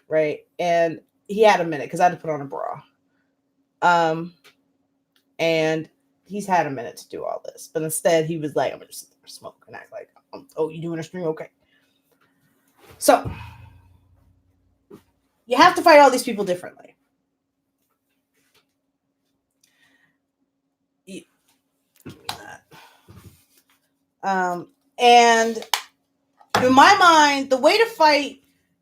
right? And he had a minute because I had to put on a bra. And he's had a minute to do all this, but instead he was like, "I'm going to sit there and smoke and act like, oh, you doing a stream? Okay." So you have to fight all these people differently. And in my mind, the way to fight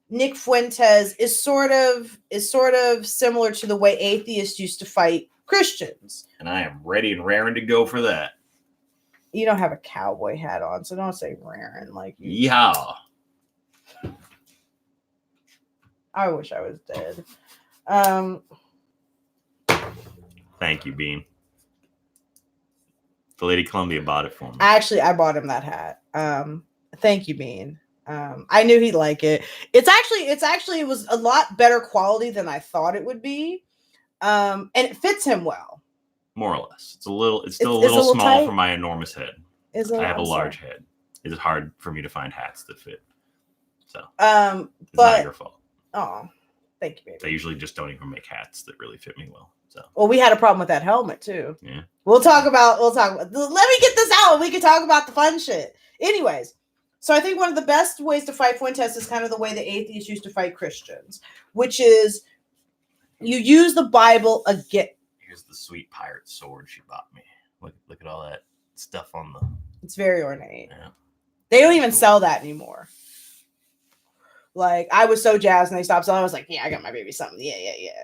Nick Fuentes is sort of similar to the way atheists used to fight Christians. And I am ready and raring to go for that. You don't have a cowboy hat on, so don't say raring like you. Yeehaw. I wish I was dead. Thank you, Bean. The LadyColumbia bought it for me. Actually, I bought him that hat. Thank you, Bean. I knew he'd like it. It was a lot better quality than I thought it would be. And it fits him well. More or less. It's still a little small tight. for my enormous head. I have a large head. It is hard for me to find hats that fit. So it's not your fault. Oh, thank you, baby. They usually just don't even make hats that really fit me well. So well, we had a problem with that helmet too. Yeah. We'll talk about let me get this out and we can talk about the fun shit. Anyways, so I think one of the best ways to fight Fuentes is kind of the way the atheists used to fight Christians, which is you use the Bible again. Here's the sweet pirate sword she bought me. Look at all that stuff on the. It's very ornate. Yeah. They don't even sell that anymore. Like, I was so jazzed and they stopped selling. I was like, yeah, I got my baby something. Yeah.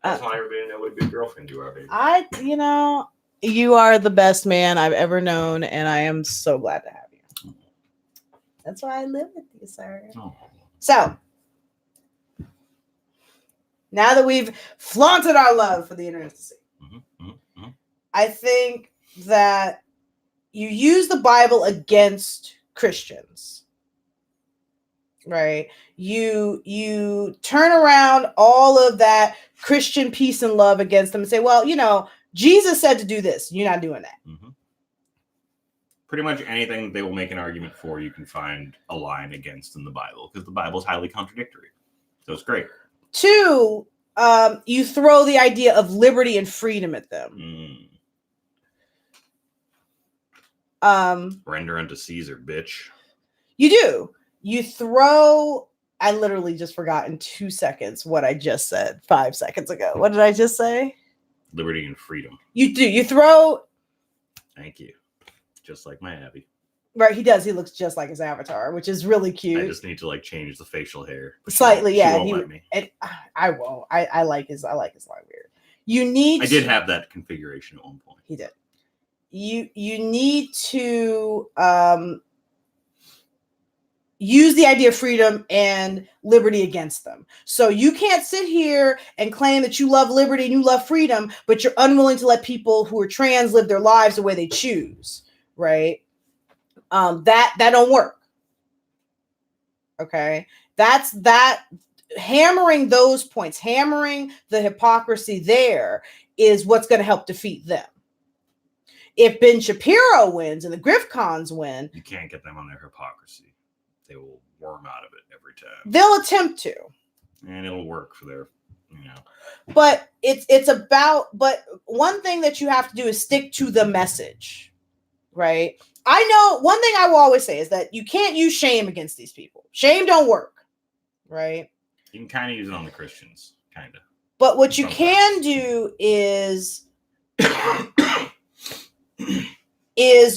That's why everybody know what a good girlfriend you are, baby. You are the best man I've ever known, and I am so glad to have you. That's why I live with you, sir. Oh. So, now that we've flaunted our love for the internet to see, I think that you use the Bible against Christians, right? You turn around all of that Christian peace and love against them and say, well, Jesus said to do this. You're not doing that. Mm-hmm. Pretty much anything they will make an argument for, you can find a line against in the Bible, because the Bible is highly contradictory. So it's great. 2, you throw the idea of liberty and freedom at them. Render unto Caesar, bitch. You do. You throw. I literally just forgot in 2 seconds what I just said 5 seconds ago. What did I just say? Liberty and freedom. You do. You throw. Thank you. Just like my Abby. Right, he does. He looks just like his avatar, which is really cute. I just need to change the facial hair slightly. She won't let me. I won't. I like his long beard. You need. I did have that configuration at one point. He did. You need to use the idea of freedom and liberty against them. So you can't sit here and claim that you love liberty and you love freedom, but you're unwilling to let people who are trans live their lives the way they choose, right? That don't work. Okay, that's that. Hammering those points, hammering the hypocrisy there is what's going to help defeat them. If Ben Shapiro wins and the Griffcons win, you can't get them on their hypocrisy. They will worm out of it every time. They'll attempt to. And it'll work for their, But it's about, but one thing that you have to do is stick to the message, right? I know one thing I will always say is that you can't use shame against these people. Shame don't work, right? You can kind of use it on the Christians, kind of. But what you can do is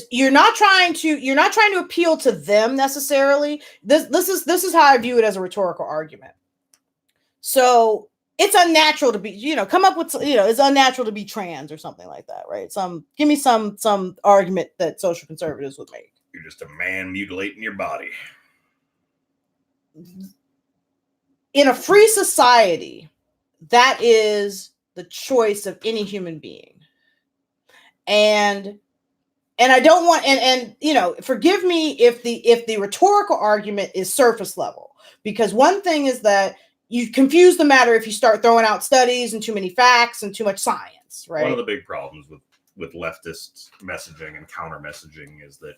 you're not trying to appeal to them necessarily. This is how I view it as a rhetorical argument. So it's unnatural to be, come up with, it's unnatural to be trans or something like that, right? Give me some argument that social conservatives would make. You're just a man mutilating your body. In a free society, that is the choice of any human being. And I don't want, and forgive me if the rhetorical argument is surface level, because one thing is that you confuse the matter if you start throwing out studies and too many facts and too much science, right? One of the big problems with leftist messaging and counter messaging is that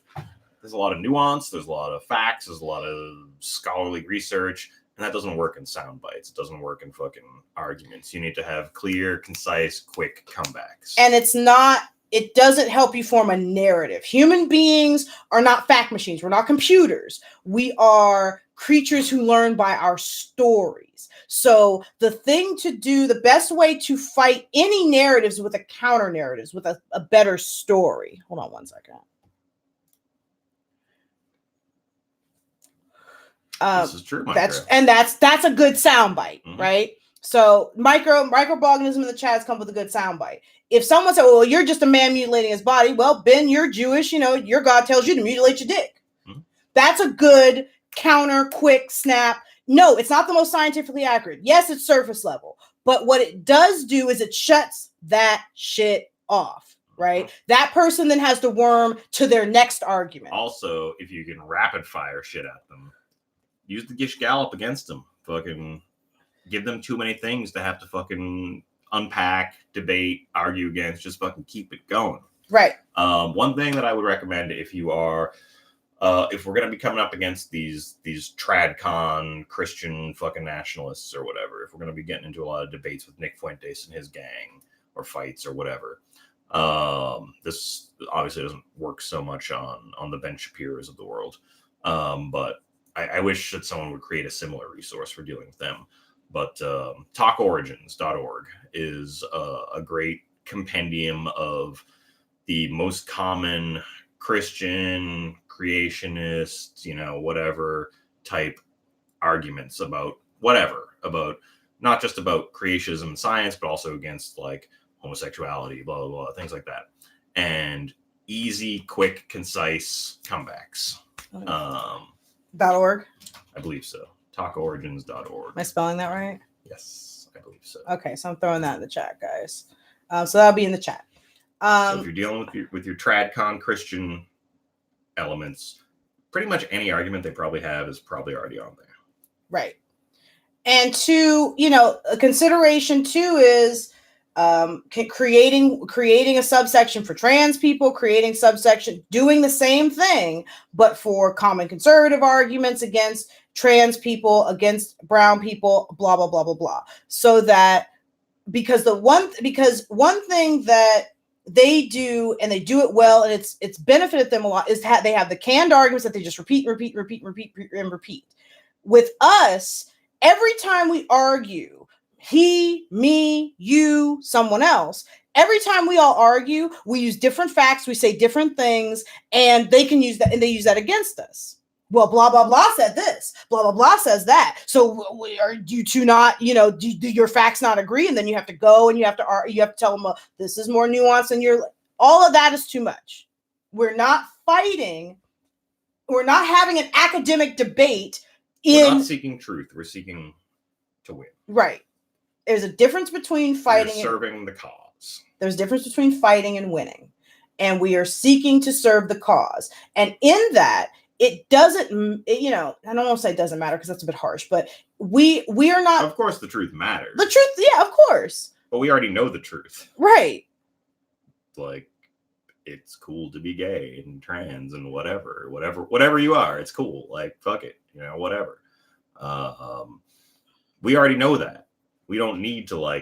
there's a lot of nuance, there's a lot of facts, there's a lot of scholarly research, and that doesn't work in sound bites. It doesn't work in fucking arguments. You need to have clear, concise, quick comebacks. And it's not it doesn't help you form a narrative. Human beings are not fact machines. We're not computers. We are creatures who learn by our stories. So the thing to do, the best way to fight any narratives with a counter narratives, with a better story. Hold on one second. This is true. That's a good soundbite, right? So microorganism in the chat has come with a good soundbite. If someone said, "Well, you're just a man mutilating his body," well, Ben, you're Jewish. Your God tells you to mutilate your dick. That's a good counter, quick snap. No, it's not the most scientifically accurate. Yes, it's surface level, but what it does do is it shuts that shit off. Right? That person then has to worm to their next argument. Also, if you can rapid fire shit at them, use the Gish Gallop against them. Fucking give them too many things to have to fucking unpack, debate, argue against. Just fucking keep it going. Right. One thing that I would recommend if you are, if we're going to be coming up against these tradcon Christian fucking nationalists or whatever, if we're going to be getting into a lot of debates with Nick Fuentes and his gang or fights or whatever, this obviously doesn't work so much on the Ben Shapiro's of the world. But I wish that someone would create a similar resource for dealing with them. But talkorigins.org is a great compendium of the most common Christian, creationist, whatever type arguments about whatever, about not just about creationism and science, but also against like homosexuality, blah, blah, blah, things like that. And easy, quick, concise comebacks. .org? I believe so. Talkorigins.org. Am I spelling that right? Yes, I believe so. Okay, so I'm throwing that in the chat, guys. So that'll be in the chat. So if you're dealing with your tradcon Christian elements, pretty much any argument they probably have is probably already on there. Right. And a consideration too is creating a subsection for trans people, doing the same thing, but for common conservative arguments against trans people, against brown people, blah, blah, blah, blah, blah. So that because one thing that they do, and they do it well, and it's benefited them a lot, is they have the canned arguments that they just repeat. With us, every time we argue, he, me, you, someone else, every time we all argue, we use different facts, we say different things, and they can use that, and they use that against us. Well, blah, blah, blah said this, blah, blah, blah says that. So are you two not, do your facts not agree? And then you have to go and you have to tell them, this is more nuanced than all of that is too much. We're not fighting. We're not having an academic debate. We're not seeking truth. We're seeking to win. Right. There's a difference between fighting. We're serving the cause. There's a difference between fighting and winning. And we are seeking to serve the cause. And in that, it doesn't, I don't want to say it doesn't matter because that's a bit harsh, but we are not. Of course, the truth matters. The truth, yeah, of course. But we already know the truth. Right. Like, it's cool to be gay and trans and whatever you are. It's cool. Like, fuck it, whatever. We already know that. We don't need to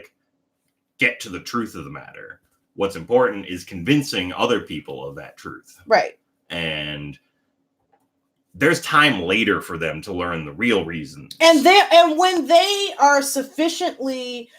get to the truth of the matter. What's important is convincing other people of that truth. Right. And there's time later for them to learn the real reasons. And when they sufficiently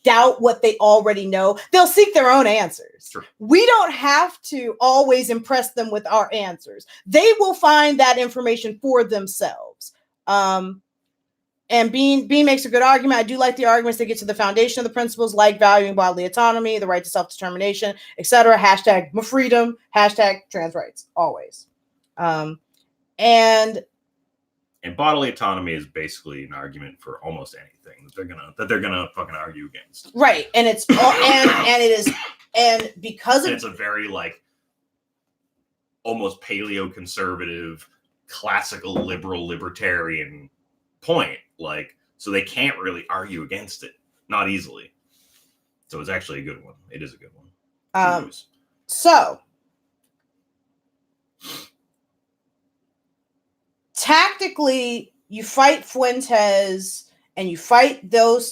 doubt what they already know, they'll seek their own answers. Sure. We don't have to always impress them with our answers. They will find that information for themselves. And Bean makes a good argument. I do like the arguments that get to the foundation of the principles, like valuing bodily autonomy, the right to self-determination, etc. Hashtag my freedom, hashtag trans rights, always. And bodily autonomy is basically an argument for almost anything that they're gonna fucking argue against. Right. And it's it's a very almost paleo-conservative, classical liberal libertarian point. So they can't really argue against it. Not easily. So it's actually a good one. It is a good one. So tactically, you fight Fuentes and you fight those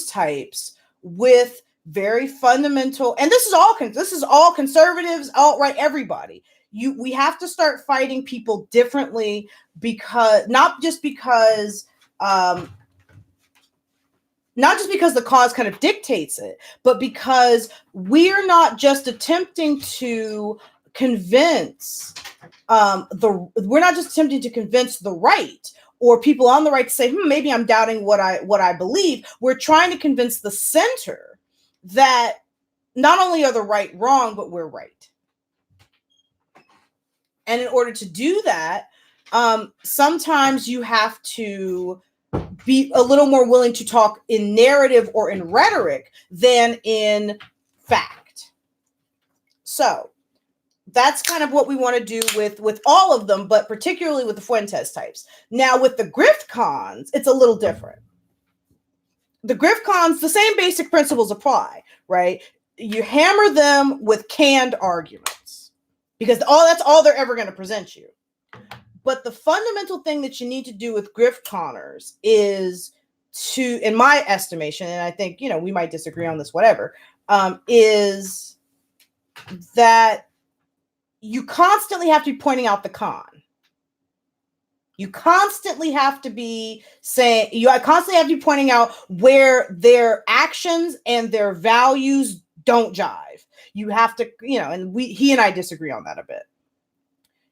types with very fundamental, and this is all conservatives, alt-right, everybody. We have to start fighting people differently, because not just because the cause kind of dictates it, but because we're not just attempting to convince the right or people on the right to say, maybe I'm doubting what I believe. We're trying to convince the center that not only are the right wrong, but we're right. And in order to do that, sometimes you have to be a little more willing to talk in narrative or in rhetoric than in fact. So that's kind of what we want to do with all of them, but particularly with the Fuentes types. Now, with the grift cons, it's a little different. The grift cons, the same basic principles apply, right? You hammer them with canned arguments because that's all they're ever going to present you. But the fundamental thing that you need to do with grift conners is to, in my estimation, and I think, we might disagree on this, whatever, is that you constantly have to be pointing out the con. You constantly have to be pointing out where their actions and their values don't jive. You have to, and he and I disagree on that a bit.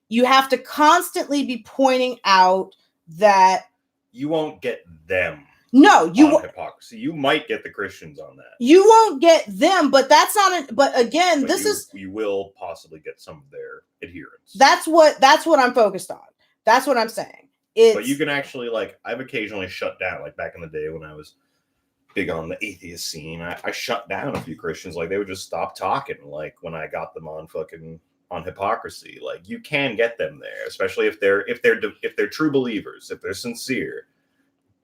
You have to constantly be pointing out that you won't get them. No, hypocrisy. You might get the Christians on that. You won't get them, but that's not it. But again, you will possibly get some of their adherents. That's what I'm focused on. That's what I'm saying. But you can actually, I've occasionally shut down, back in the day when I was big on the atheist scene, I shut down a few Christians. They would just stop talking. When I got them on hypocrisy, you can get them there, especially if they're true believers, if they're sincere.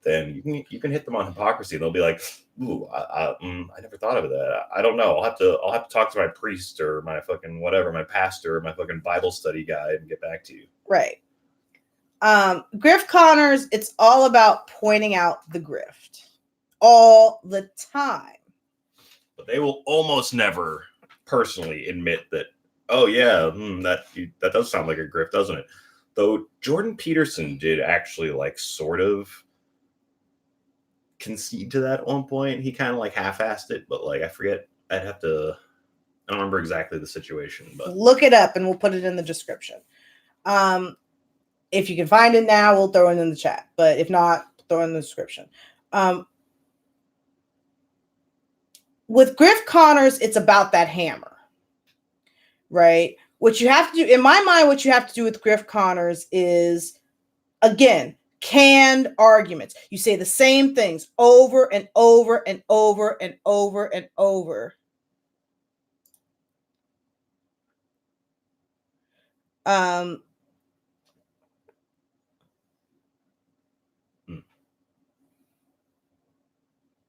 Then you can hit them on hypocrisy, and they'll be like, "Ooh, I never thought of that. I don't know. I'll have to talk to my priest or my fucking whatever, my pastor, or my fucking Bible study guide, and get back to you." Right. Grift conners, it's all about pointing out the grift all the time. But they will almost never personally admit that. Oh yeah, that does sound like a grift, doesn't it? Though Jordan Peterson did actually sort of concede to that at one point. He kind of half-assed it, but I forget. I don't remember exactly the situation, but look it up and we'll put it in the description. If you can find it now, we'll throw it in the chat, but if not, throw it in the description. With grift conners, it's about that hammer, right? What you have to do, in my mind, what you have to do with grift conners is, again, canned arguments. You say the same things over and over and over and over and over.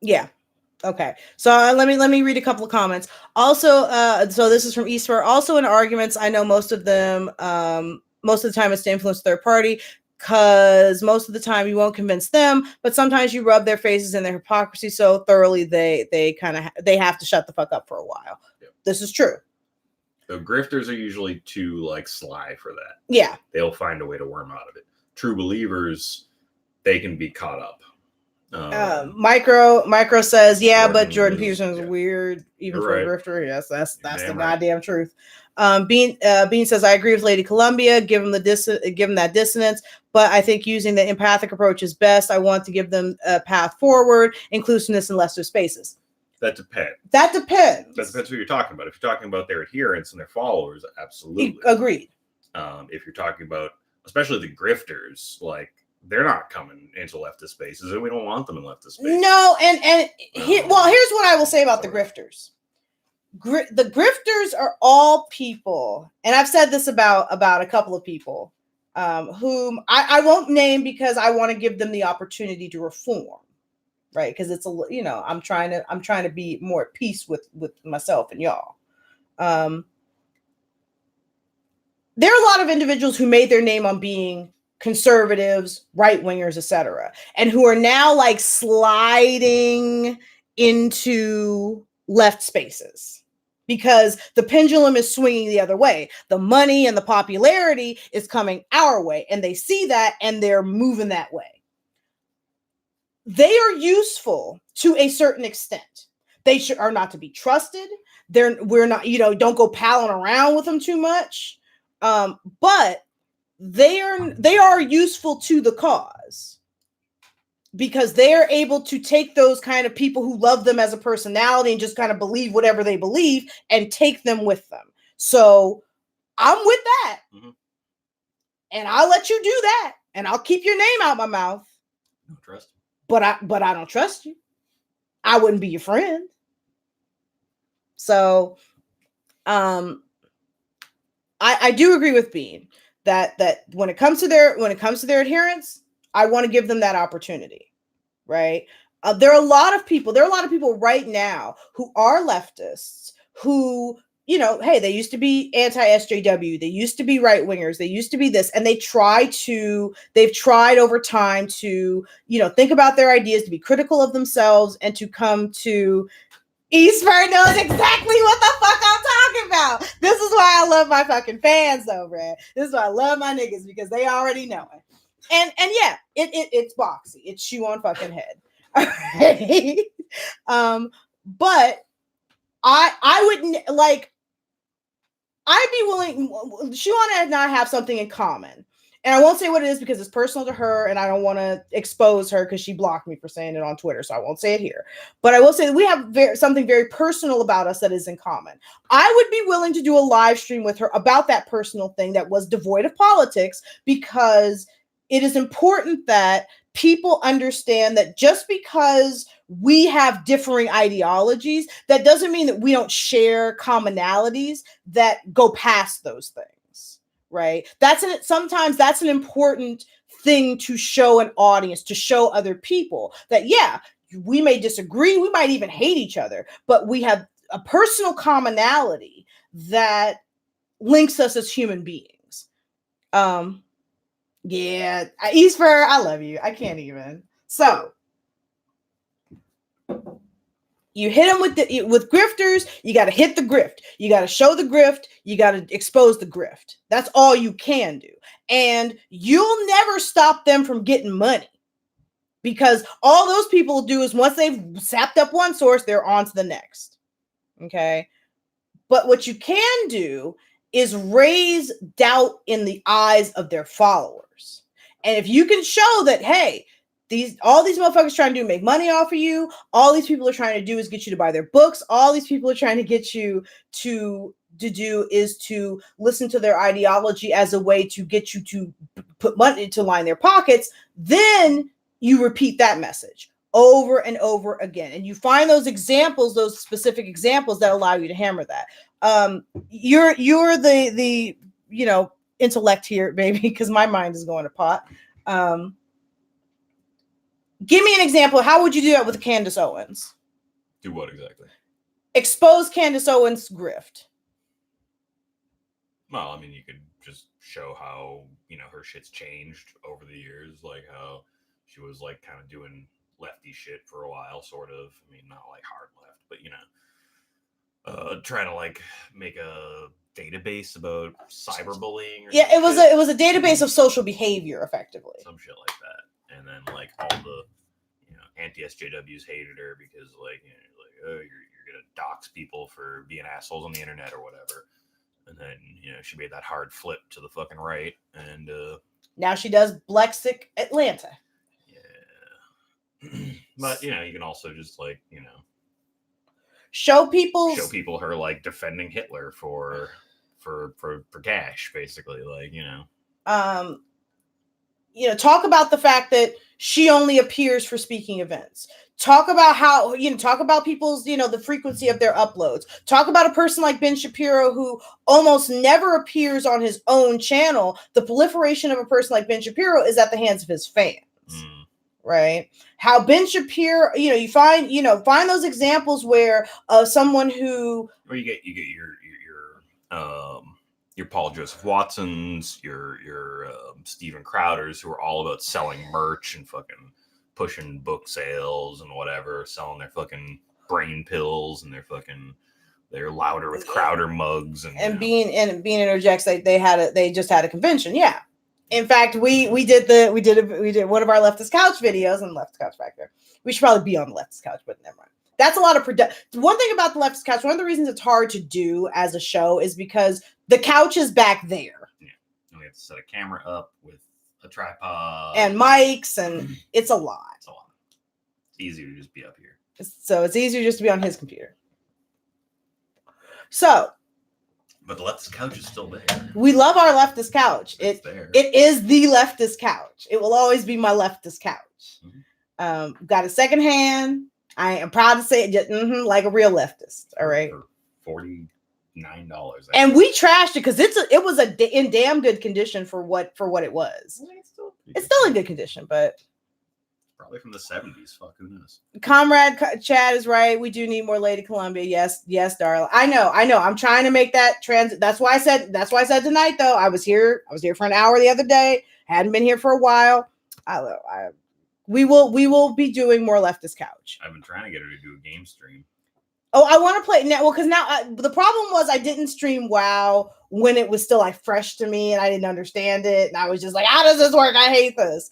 Yeah. Okay. So let me read a couple of comments. Also, so this is from Eastford. Also in arguments, I know most of them, most of the time it's to influence third party, because most of the time you won't convince them, but sometimes you rub their faces in their hypocrisy so thoroughly they have to shut the fuck up for a while. Yep. This is true. The grifters are usually too sly for that. Yeah. They'll find a way to worm out of it. True believers, they can be caught up. Micro says, yeah, but Jordan Peterson is weird, even for a grifter. Yes, that's the goddamn truth. Bean says, I agree with LadyColumbia. Give them that dissonance, but I think using the empathic approach is best. I want to give them a path forward, inclusiveness in lesser spaces. That depends. That depends who you're talking about. If you're talking about their adherents and their followers, absolutely. Agreed. If you're talking about, especially the grifters, they're not coming into leftist spaces, and we don't want them in leftist spaces. No, here's what I will say about the grifters. The grifters are all people, and I've said this about a couple of people whom I won't name because I want to give them the opportunity to reform, right? Because it's I'm trying to be more at peace with myself and y'all. There are a lot of individuals who made their name on being conservatives, right-wingers, etc., and who are now sliding into left spaces because the pendulum is swinging the other way. The money and the popularity is coming our way, and they see that and they're moving that way. They are useful to a certain extent. They are not to be trusted. We're not, don't go palling around with them too much. But they are useful to the cause because they are able to take those kind of people who love them as a personality and just kind of believe whatever they believe and take them with them. So I'm with that. Mm-hmm. And I'll let you do that. And I'll keep your name out my mouth. No trust. But I don't trust you. I wouldn't be your friend. So I do agree with Bean that when it comes to their adherence, I want to give them that opportunity, right? There are a lot of people right now who are leftists who, hey, they used to be anti-SJW, they used to be right-wingers, they used to be this, and they've tried over time to, think about their ideas, to be critical of themselves, and to come to Eastburn knows exactly what the fuck I'm talking about. This is why I love my fucking fans, though, Brad. This is why I love my niggas, because they already know it. And yeah, it's boxy. It's shoe on fucking head. All right. But I wouldn't I'd be willing. Shoe on and I have something in common. And I won't say what it is because it's personal to her and I don't want to expose her because she blocked me for saying it on Twitter. So I won't say it here. But I will say that we have something very personal about us that is in common. I would be willing to do a live stream with her about that personal thing that was devoid of politics, because it is important that people understand that just because we have differing ideologies, that doesn't mean that we don't share commonalities that go past those things. Right. Sometimes that's an important thing to show an audience, to show other people that, yeah, we may disagree. We might even hate each other, but we have a personal commonality that links us as human beings. Yeah. Eastfur, I love you. I can't even. So you hit them with grifters, you got to hit the grift. You got to show the grift. You got to expose the grift. That's all you can do. And you'll never stop them from getting money, because all those people will do is once they've sapped up one source, they're on to the next. Okay. But what you can do is raise doubt in the eyes of their followers. And if you can show that, hey, all these motherfuckers trying to make money off of you. All these people are trying to do is get you to buy their books. All these people are trying to get you to do is to listen to their ideology as a way to get you to put money to line their pockets. Then you repeat that message over and over again. And you find those examples, those specific examples that allow you to hammer that. You're the intellect here, baby, because my mind is going to pot. Give me an example. How would you do that with Candace Owens? Do what exactly? Expose Candace Owens' grift. Well, I mean, you could just show how, her shit's changed over the years, like how she was like kind of doing lefty shit for a while, sort of. I mean, not like hard left, but trying to like make a database about cyberbullying. Or it was a database of social behavior, effectively. Some shit like that. And then like all the anti-SJWs hated her because like oh, you're gonna dox people for being assholes on the internet or whatever. And then she made that hard flip to the fucking right, and now she does Blexic Atlanta. Yeah. But you can also just like show people her like defending Hitler for cash, basically, like talk about the fact that she only appears for speaking events. Talk about how, talk about people's, the frequency of their uploads. Talk about a person like Ben Shapiro, who almost never appears on his own channel. The proliferation of a person like Ben Shapiro is at the hands of his fans. Right? How Ben Shapiro, you find those examples where someone who, or you get your Paul Joseph Watsons, your Steven Crowders, who are all about selling merch and fucking pushing book sales and whatever, selling their fucking brain pills and they're louder with Crowder mugs and being interjects. They just had a convention. Yeah. In fact, we did one of our Leftist Couch videos and Leftist Couch back there. We should probably be on the Leftist Couch, but never mind. That's a lot of one thing about the Leftist Couch. One of the reasons it's hard to do as a show is because the couch is back there. Yeah, and we have to set a camera up with a tripod and mics, and it's a lot. It's a lot. It's easier to just be up here. So it's easier just to be on his computer. So. But the Leftist Couch is still there. We love our Leftist Couch. It's there. It is the Leftist Couch. It will always be my Leftist Couch. Mm-hmm. Got it secondhand. I am proud to say it just like a real leftist. All right. For $49. And we trashed it because it was in damn good condition for what it was. It's still in good condition, but probably from the 70s. Fuck, who knows? Comrade Chad is right. We do need more LadyColumbia. Yes, darling. I know. I'm trying to make that transit. That's why I said tonight though. I was here for an hour the other day. Hadn't been here for a while. We will be doing more Leftist Couch. I've been trying to get her to do a game stream. Oh, I want to play now. Well, because now the problem was I didn't stream WoW when it was still like fresh to me and I didn't understand it. And I was just like, how does this work? I hate this.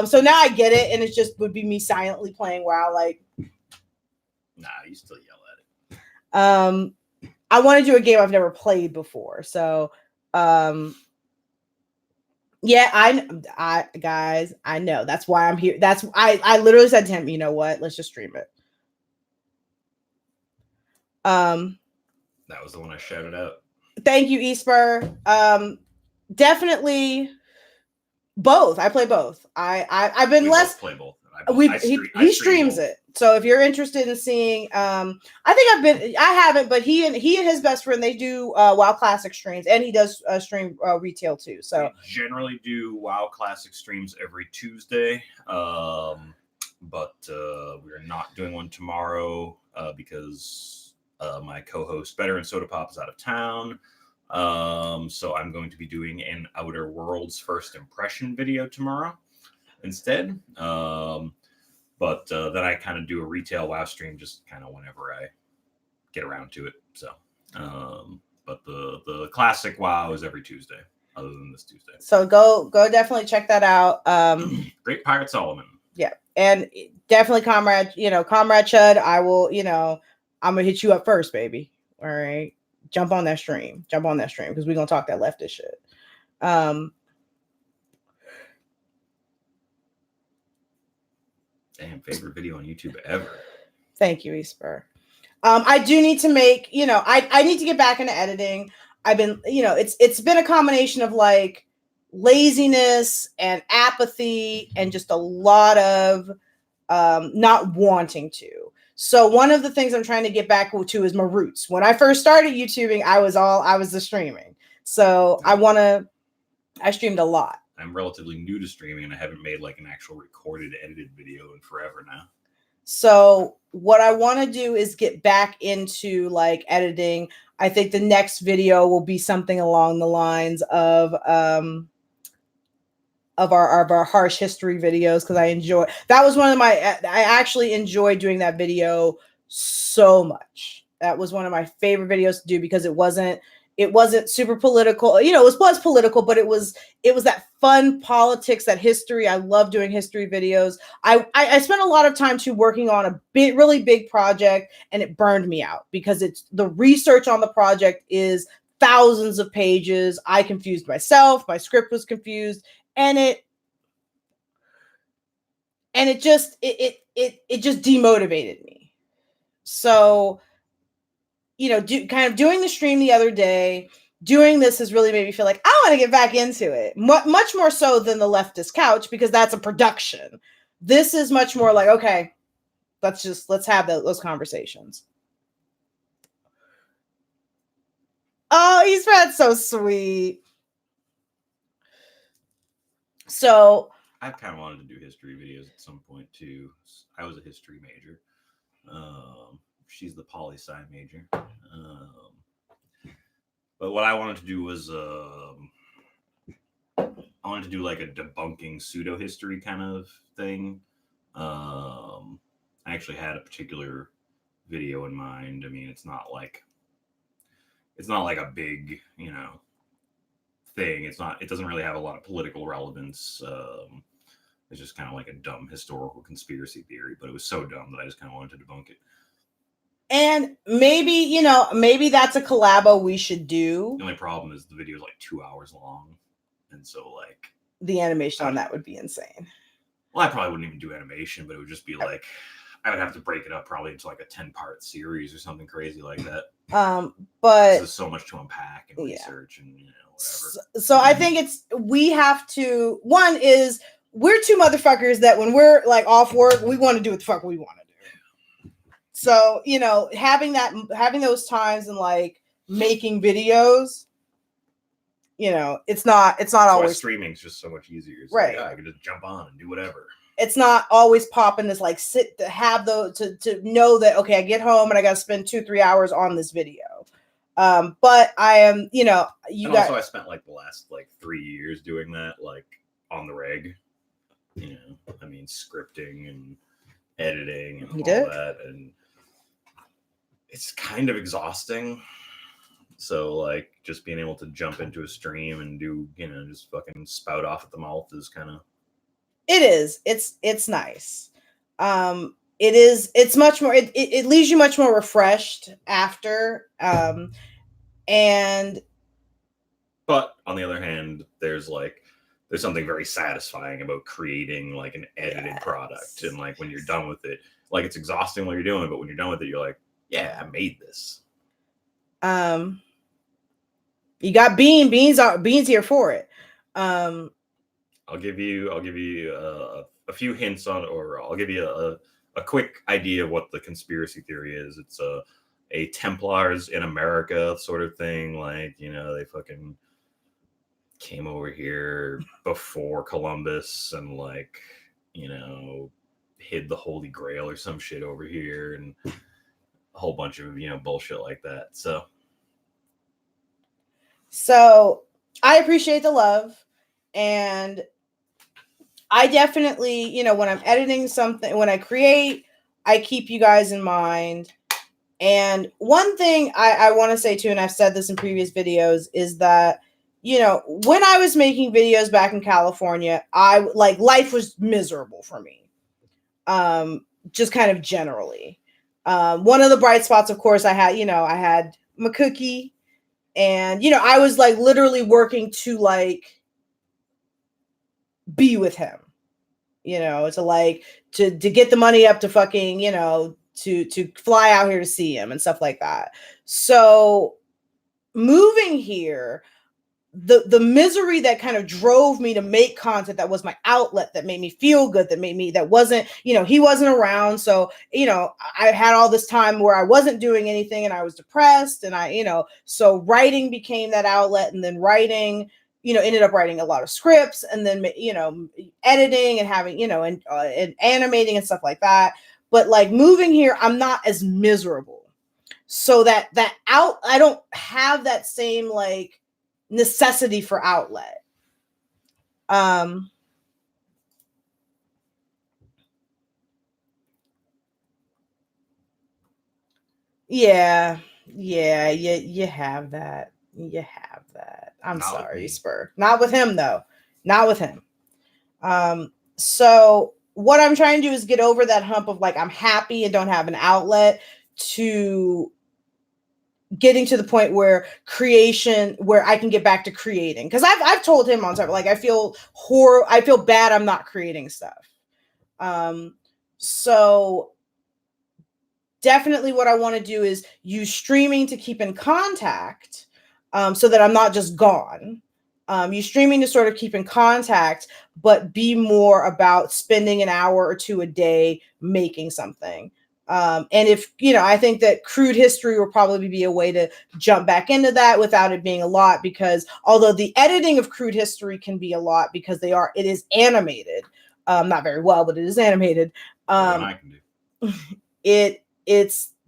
So now I get it. And it just would be me silently playing WoW. Like, nah, you still yell at it. I want to do a game I've never played before. So, yeah, I guys, I know. That's why I'm here. I literally said to him, you know what? Let's just stream it. That was the one I shouted out. Thank you, Esper. Definitely both. I play both. I've been play both. He streams it. So if you're interested in seeing, I haven't, but he and his best friend, they do WoW Classic streams, and he does stream retail too. So we generally do WoW Classic streams every Tuesday, but we're not doing one tomorrow because my co-host Better and Soda Pop is out of town. So I'm going to be doing an Outer Worlds first impression video tomorrow instead. But then I kind of do a retail WoW stream just kind of whenever I get around to it. So, but the classic WoW is every Tuesday, other than this Tuesday. So go definitely check that out. Great Pirate Solomon. Yeah, and definitely Comrade Chud. I will, I'm gonna hit you up first, baby. All right, jump on that stream because we're gonna talk that leftist shit. Damn, favorite video on YouTube ever. Thank you, Esper. I do need to make, I need to get back into editing. I've been, it's been a combination of like laziness and apathy and just a lot of not wanting to. So one of the things I'm trying to get back to is my roots. When I first started YouTubing, I was the streaming. So I streamed a lot. I'm relatively new to streaming and I haven't made like an actual recorded, edited video in forever now. So what I want to do is get back into like editing. I think the next video will be something along the lines of our harsh history videos, because that was one of I actually enjoyed doing that video so much. That was one of my favorite videos to do because it wasn't super political. It was political, but it was that fun politics, that history. I love doing history videos. I spent a lot of time too working on a really big project, and it burned me out because the research on the project is thousands of pages. I confused myself. My script was confused, and it just demotivated me. So, kind of doing the stream the other day, doing this has really made me feel like I want to get back into it. Much more so than the Leftist Couch, because that's a production. This is much more like, okay, let's have those conversations. Oh, that's so sweet. So I've kind of wanted to do history videos at some point too. I was a history major. She's the poli-sci major. But what I wanted to do was I wanted to do like a debunking pseudo history kind of thing. I actually had a particular video in mind. I mean, it's not like a big, you know, thing. It doesn't really have a lot of political relevance. It's just kind of like a dumb historical conspiracy theory, but it was so dumb that I just kind of wanted to debunk it. And maybe, you know, maybe that's a collabo we should do. The only problem is the video is like 2 hours long. And so like the animation on that would be insane. Well, I probably wouldn't even do animation, but it would just be like, I would have to break it up probably into like a 10-part series or something crazy like that. But there's so much to unpack and research and, you know, whatever. So I think we have to, one is we're two motherfuckers that when we're like off work, we want to do what the fuck we want to do. So, you know, having those times and like making videos, you know, it's not always streaming's just so much easier. It's right. Like, yeah, I can just jump on and do whatever. It's not always popping this like sit to have those to know that, okay, I get home and I got to spend 2-3 hours on this video. But I am, you know, also I spent like the last like 3 years doing that, like on the reg, you know, I mean, scripting and editing and all that. And it's kind of exhausting. So like just being able to jump into a stream and do, you know, just fucking spout off at the mouth is kind of. It is. It's nice. It's much more, it leaves you much more refreshed after. But on the other hand, there's something very satisfying about creating like an edited product. And like when you're done with it, like it's exhausting what you're doing, but when you're done with it, you're like, yeah, I made this. You got Beans here for it. I'll give you a few hints on, or I'll give you a quick idea of what the conspiracy theory is. It's a Templars in America sort of thing. Like, you know, they fucking came over here before Columbus and like, you know, hid the Holy Grail or some shit over here and a whole bunch of, you know, bullshit like that. So I appreciate the love, and I definitely, you know, when I'm editing something, when I create, I keep you guys in mind. And one thing I want to say too, and I've said this in previous videos, is that, you know, when I was making videos back in California, life was miserable for me. Just kind of generally. One of the bright spots, of course, I had my cookie, and, you know, I was like literally working to like be with him, you know, to get the money up to fucking, you know, to fly out here to see him and stuff like that. So moving here, the misery that kind of drove me to make content that was my outlet, that made me feel good, that wasn't, you know, he wasn't around. So, you know, I had all this time where I wasn't doing anything and I was depressed, and I, you know, so writing became that outlet, and then writing, you know, ended up writing a lot of scripts, and then, you know, editing and having, you know, and animating and stuff like that. But like moving here, I'm not as miserable. So that I don't have that same like necessity for outlet. Yeah, you have that. You have that. I'm sorry, Spur. Not with him though. Not with him. So what I'm trying to do is get over that hump of like I'm happy and don't have an outlet, to getting to the point where I can get back to creating. Because I've told him on time, like I feel bad I'm not creating stuff. So definitely what I want to do is use streaming to keep in contact, so that I'm not just gone. Use streaming to sort of keep in contact, but be more about spending an hour or two a day making something. And if, you know, I think that crude history will probably be a way to jump back into that without it being a lot, because although the editing of crude history can be a lot because it is animated, not very well, but it is animated. I can do.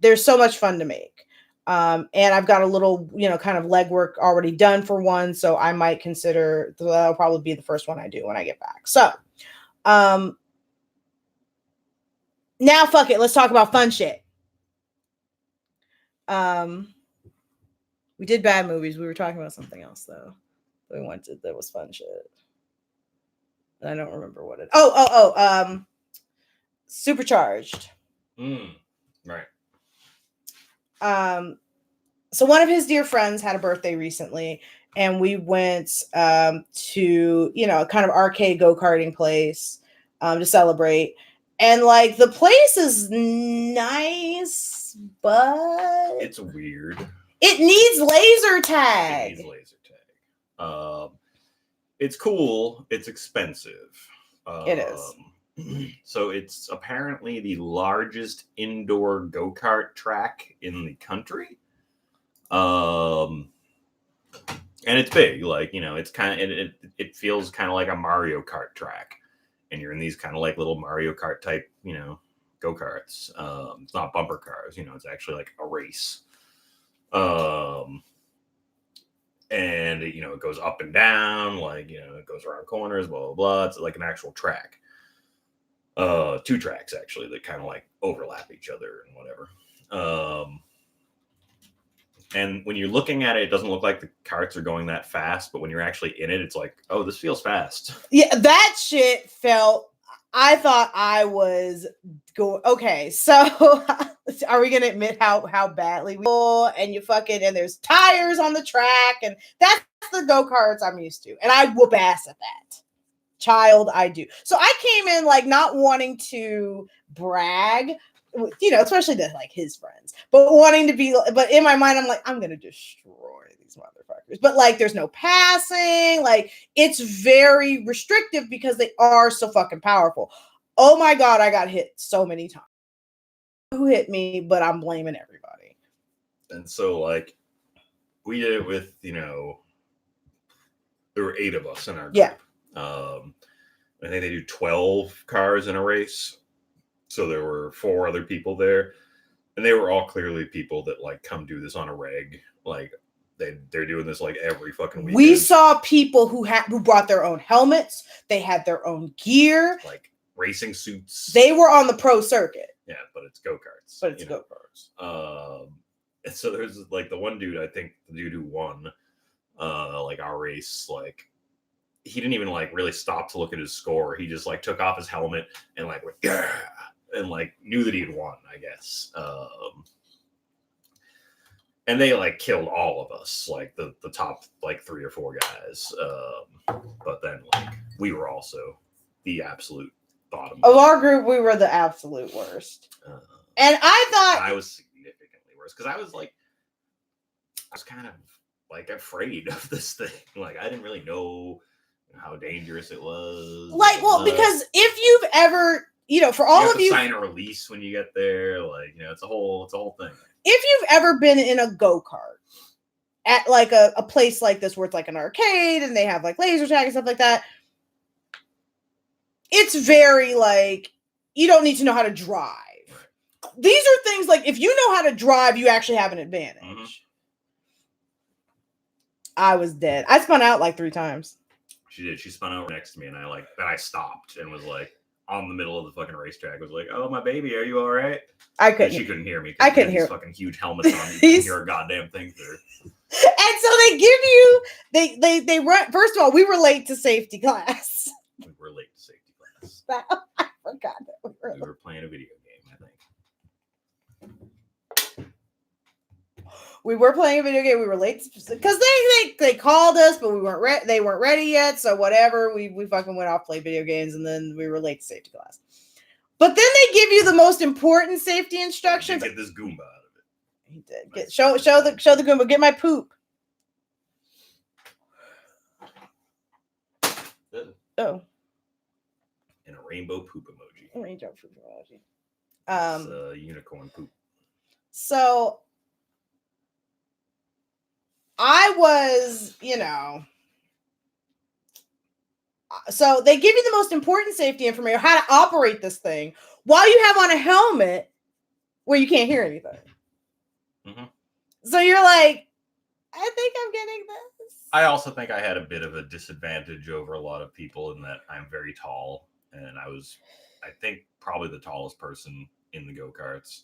There's so much fun to make. And I've got a little, you know, kind of legwork already done for one. So I might consider that'll probably be the first one I do when I get back. So, now fuck it. Let's talk about fun shit. We did bad movies. We were talking about something else though. We went to that was fun shit. And I don't remember what it. Supercharged. Right. So one of his dear friends had a birthday recently, and we went to kind of arcade go-karting place to celebrate. And like the place is nice, but it's weird. It needs laser tag. It's cool. It's expensive. It is. So it's apparently the largest indoor go-kart track in the country. And it's big, like, it's kind of, it feels kind of like a Mario Kart track, and you're in these kind of like little Mario Kart type, go-karts. It's not bumper cars, it's actually like a race. And it goes up and down, like, it goes around corners, blah, blah, blah. It's like an actual track. 2 tracks actually that kind of like overlap each other and whatever. And when you're looking at it, it doesn't look like the carts are going that fast, but when you're actually in it, it's like, oh, this feels fast. Yeah, that shit felt, I thought I was going, okay, so are we going to admit how badly we go, and you fucking, and there's tires on the track, and that's the go-karts I'm used to, and I whoop ass at that. Child, I do. So I came in like not wanting to brag, especially to like his friends, but wanting to be, but in my mind, I'm like, I'm going to destroy these motherfuckers. But like, there's no passing. Like, it's very restrictive because they are so fucking powerful. Oh my God, I got hit so many times. Who hit me, but I'm blaming everybody. And so like, we did it with, there were 8 of us in our group. Yeah. I think they do 12 cars in a race. So there were 4 other people there, and they were all clearly people that like come do this on a reg. Like they're doing this like every fucking weekend. We saw people who brought their own helmets. They had their own gear, like racing suits. They were on the pro circuit. Yeah, but it's go-karts. But it's go-karts. And so there's like the one dude, I think the dude who won like our race, like he didn't even like really stop to look at his score. He just like took off his helmet and like went, yeah, and like knew that he'd won, I guess. And they like killed all of us, like the top like 3 or 4 guys. But then like we were also the absolute bottom of our group. We were the absolute worst. And I thought I was significantly worse because I was kind of like afraid of this thing. Like I didn't really know how dangerous it was. Like, well, because if you've ever, for all of you, sign a release when you get there. Like, it's a whole thing. If you've ever been in a go-kart at like a place like this where it's like an arcade and they have like laser tag and stuff like that, it's very like, you don't need to know how to drive. Right. These are things like, if you know how to drive, you actually have an advantage. Mm-hmm. I was dead. I spun out like 3 times. She did. She spun out next to me, and I stopped and was like on the middle of the fucking racetrack. Was like, "Oh, my baby, are you all right?" I couldn't. And she couldn't hear me. I couldn't hear. Fucking huge helmets on. You couldn't hear a goddamn thing through. And so they give you they run. First of all, we were late to safety class. We were late to safety class. I forgot that we were playing a video game, I think. We were playing a video game. We were late because they called us, but we weren't ready. They weren't ready yet. So whatever, we fucking went off, played video games, and then we were late to safety class. But then they give you the most important safety instructions. Get this Goomba out of it. He did. Show the Goomba. Get my poop. Oh. And a rainbow poop emoji. A rainbow poop emoji. It's a unicorn poop. So I was, so they give you the most important safety information, how to operate this thing, while you have on a helmet where you can't hear anything. Mm-hmm. So you're like, I think I'm getting this. I also think I had a bit of a disadvantage over a lot of people in that I'm very tall, and I think, probably the tallest person in the go-karts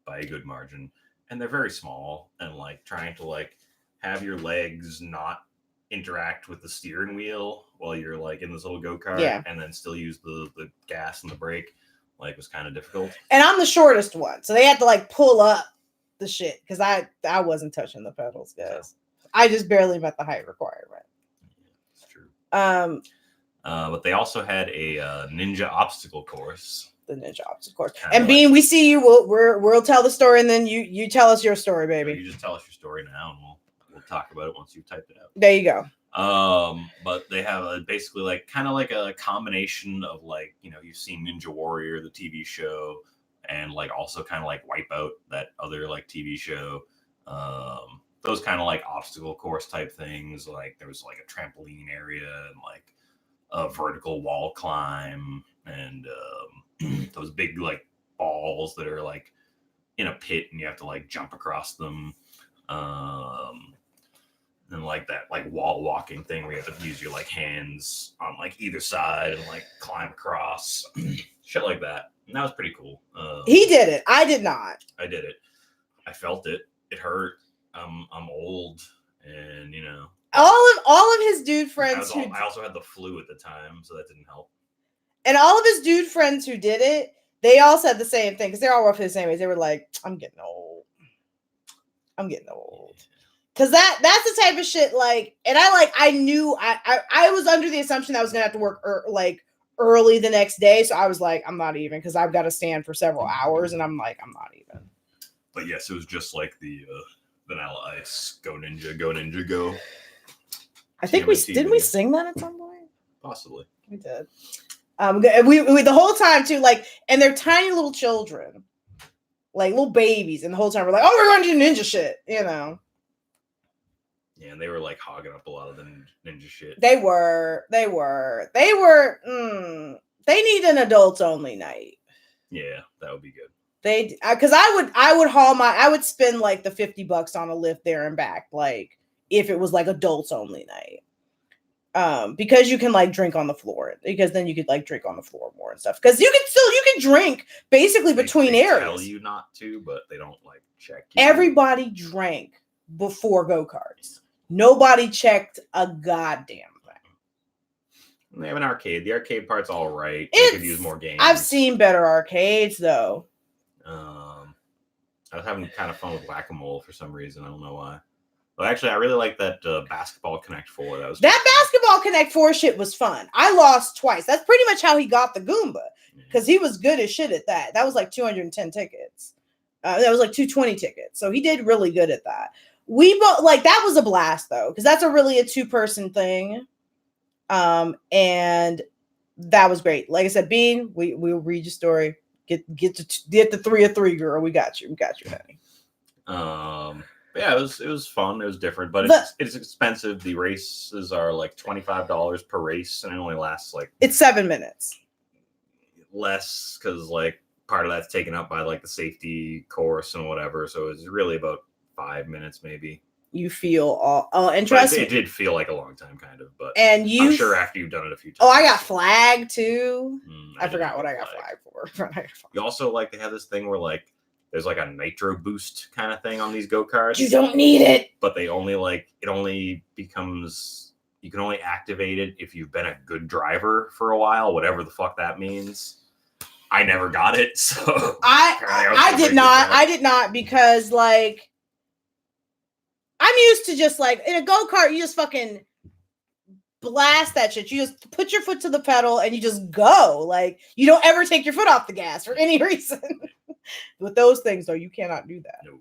by a good margin. and they're very small, and like trying to like have your legs not interact with the steering wheel while you're like in this little go-kart, Yeah. and then still use the gas and the brake, like, was kind of difficult. And I'm the shortest one, so they had to like pull up the shit because I wasn't touching the pedals, guys. I just barely met the height requirement. It's true. But they also had a ninja obstacle course. The ninja obstacle course. Kinda And Bean, we see you. We'll tell the story, and then you tell us your story, baby. So you just tell us your story now, and we'll talk about it once you've typed it out. There you go. But they have basically like kind of like a combination of like, you've seen Ninja Warrior, the TV show, and like also kind of like Wipeout, that other like TV show. Those kind of like obstacle course type things. Like there was like a trampoline area and like a vertical wall climb, and those big like balls that are like in a pit and you have to like jump across them. And like that like wall walking thing where you have to use your like hands on like either side and like climb across. Shit like that. And that was pretty cool. He did it. I did not. I did it. I felt it. It hurt. I'm old, and all of his dude friends I also had the flu at the time, so that didn't help. And all of his dude friends who did it, they all said the same thing because they're all roughly the same age. They were like, I'm getting old. Because that's the type of shit, like, and I knew I was under the assumption that I was gonna have to work early the next day, so I was like, I'm not even, because I've got to stand for several hours, and I'm like, I'm not even. But yes, it was just like the Vanilla Ice, Go Ninja, Go Ninja, Go. I think we sing that at some point? Possibly. We did. We the whole time too, like, and they're tiny little children, like little babies, and the whole time we're like, oh, we're going to do ninja shit, Yeah, and they were like hogging up a lot of the ninja shit. They were. They need an adults only night. Yeah, that would be good. Because I would spend like the $50 on a lift there and back, like if it was like adults only night. Because you can like drink on the floor, because then you could like drink on the floor more and stuff. Because you can drink basically between they areas. Tell you not to, but they don't like check you. Everybody drank before go-karts. Nobody checked a goddamn thing. They have an arcade. The arcade part's all right. They could use more games. I've seen better arcades though. I was having kind of fun with Whack-A-Mole for some reason. I don't know why. But actually, I really like that Basketball Connect 4. That Basketball Connect 4 shit was fun. I lost twice. That's pretty much how he got the Goomba, because he was good as shit at that. That was like 210 tickets. That was like 220 tickets. So he did really good at that. We both like that was a blast though, because that's really a 2-person thing. And that was great. Like I said, Bean, we'll read your story. Get the 3 of 3, girl. We got you, honey. Yeah, it was fun. It was different, but it's expensive. The races are like $25 per race, and it only lasts like it's 7 minutes. Less, because like part of that's taken up by like the safety course and whatever. So it's really about 5 minutes, maybe. You feel and trust me, it did feel like a long time, kind of. But I'm sure after you've done it a few times. Oh, I got flagged too. I forgot what I got flagged for. You also like they have this thing where like there's like a nitro boost kind of thing on these go-karts. You don't need it. But they only you can only activate it if you've been a good driver for a while, whatever the fuck that means. I never got it, so I did not, because like I'm used to just like in a go-kart, you just fucking blast that shit. You just put your foot to the pedal and you just go. Like you don't ever take your foot off the gas for any reason. With those things though, you cannot do that. No.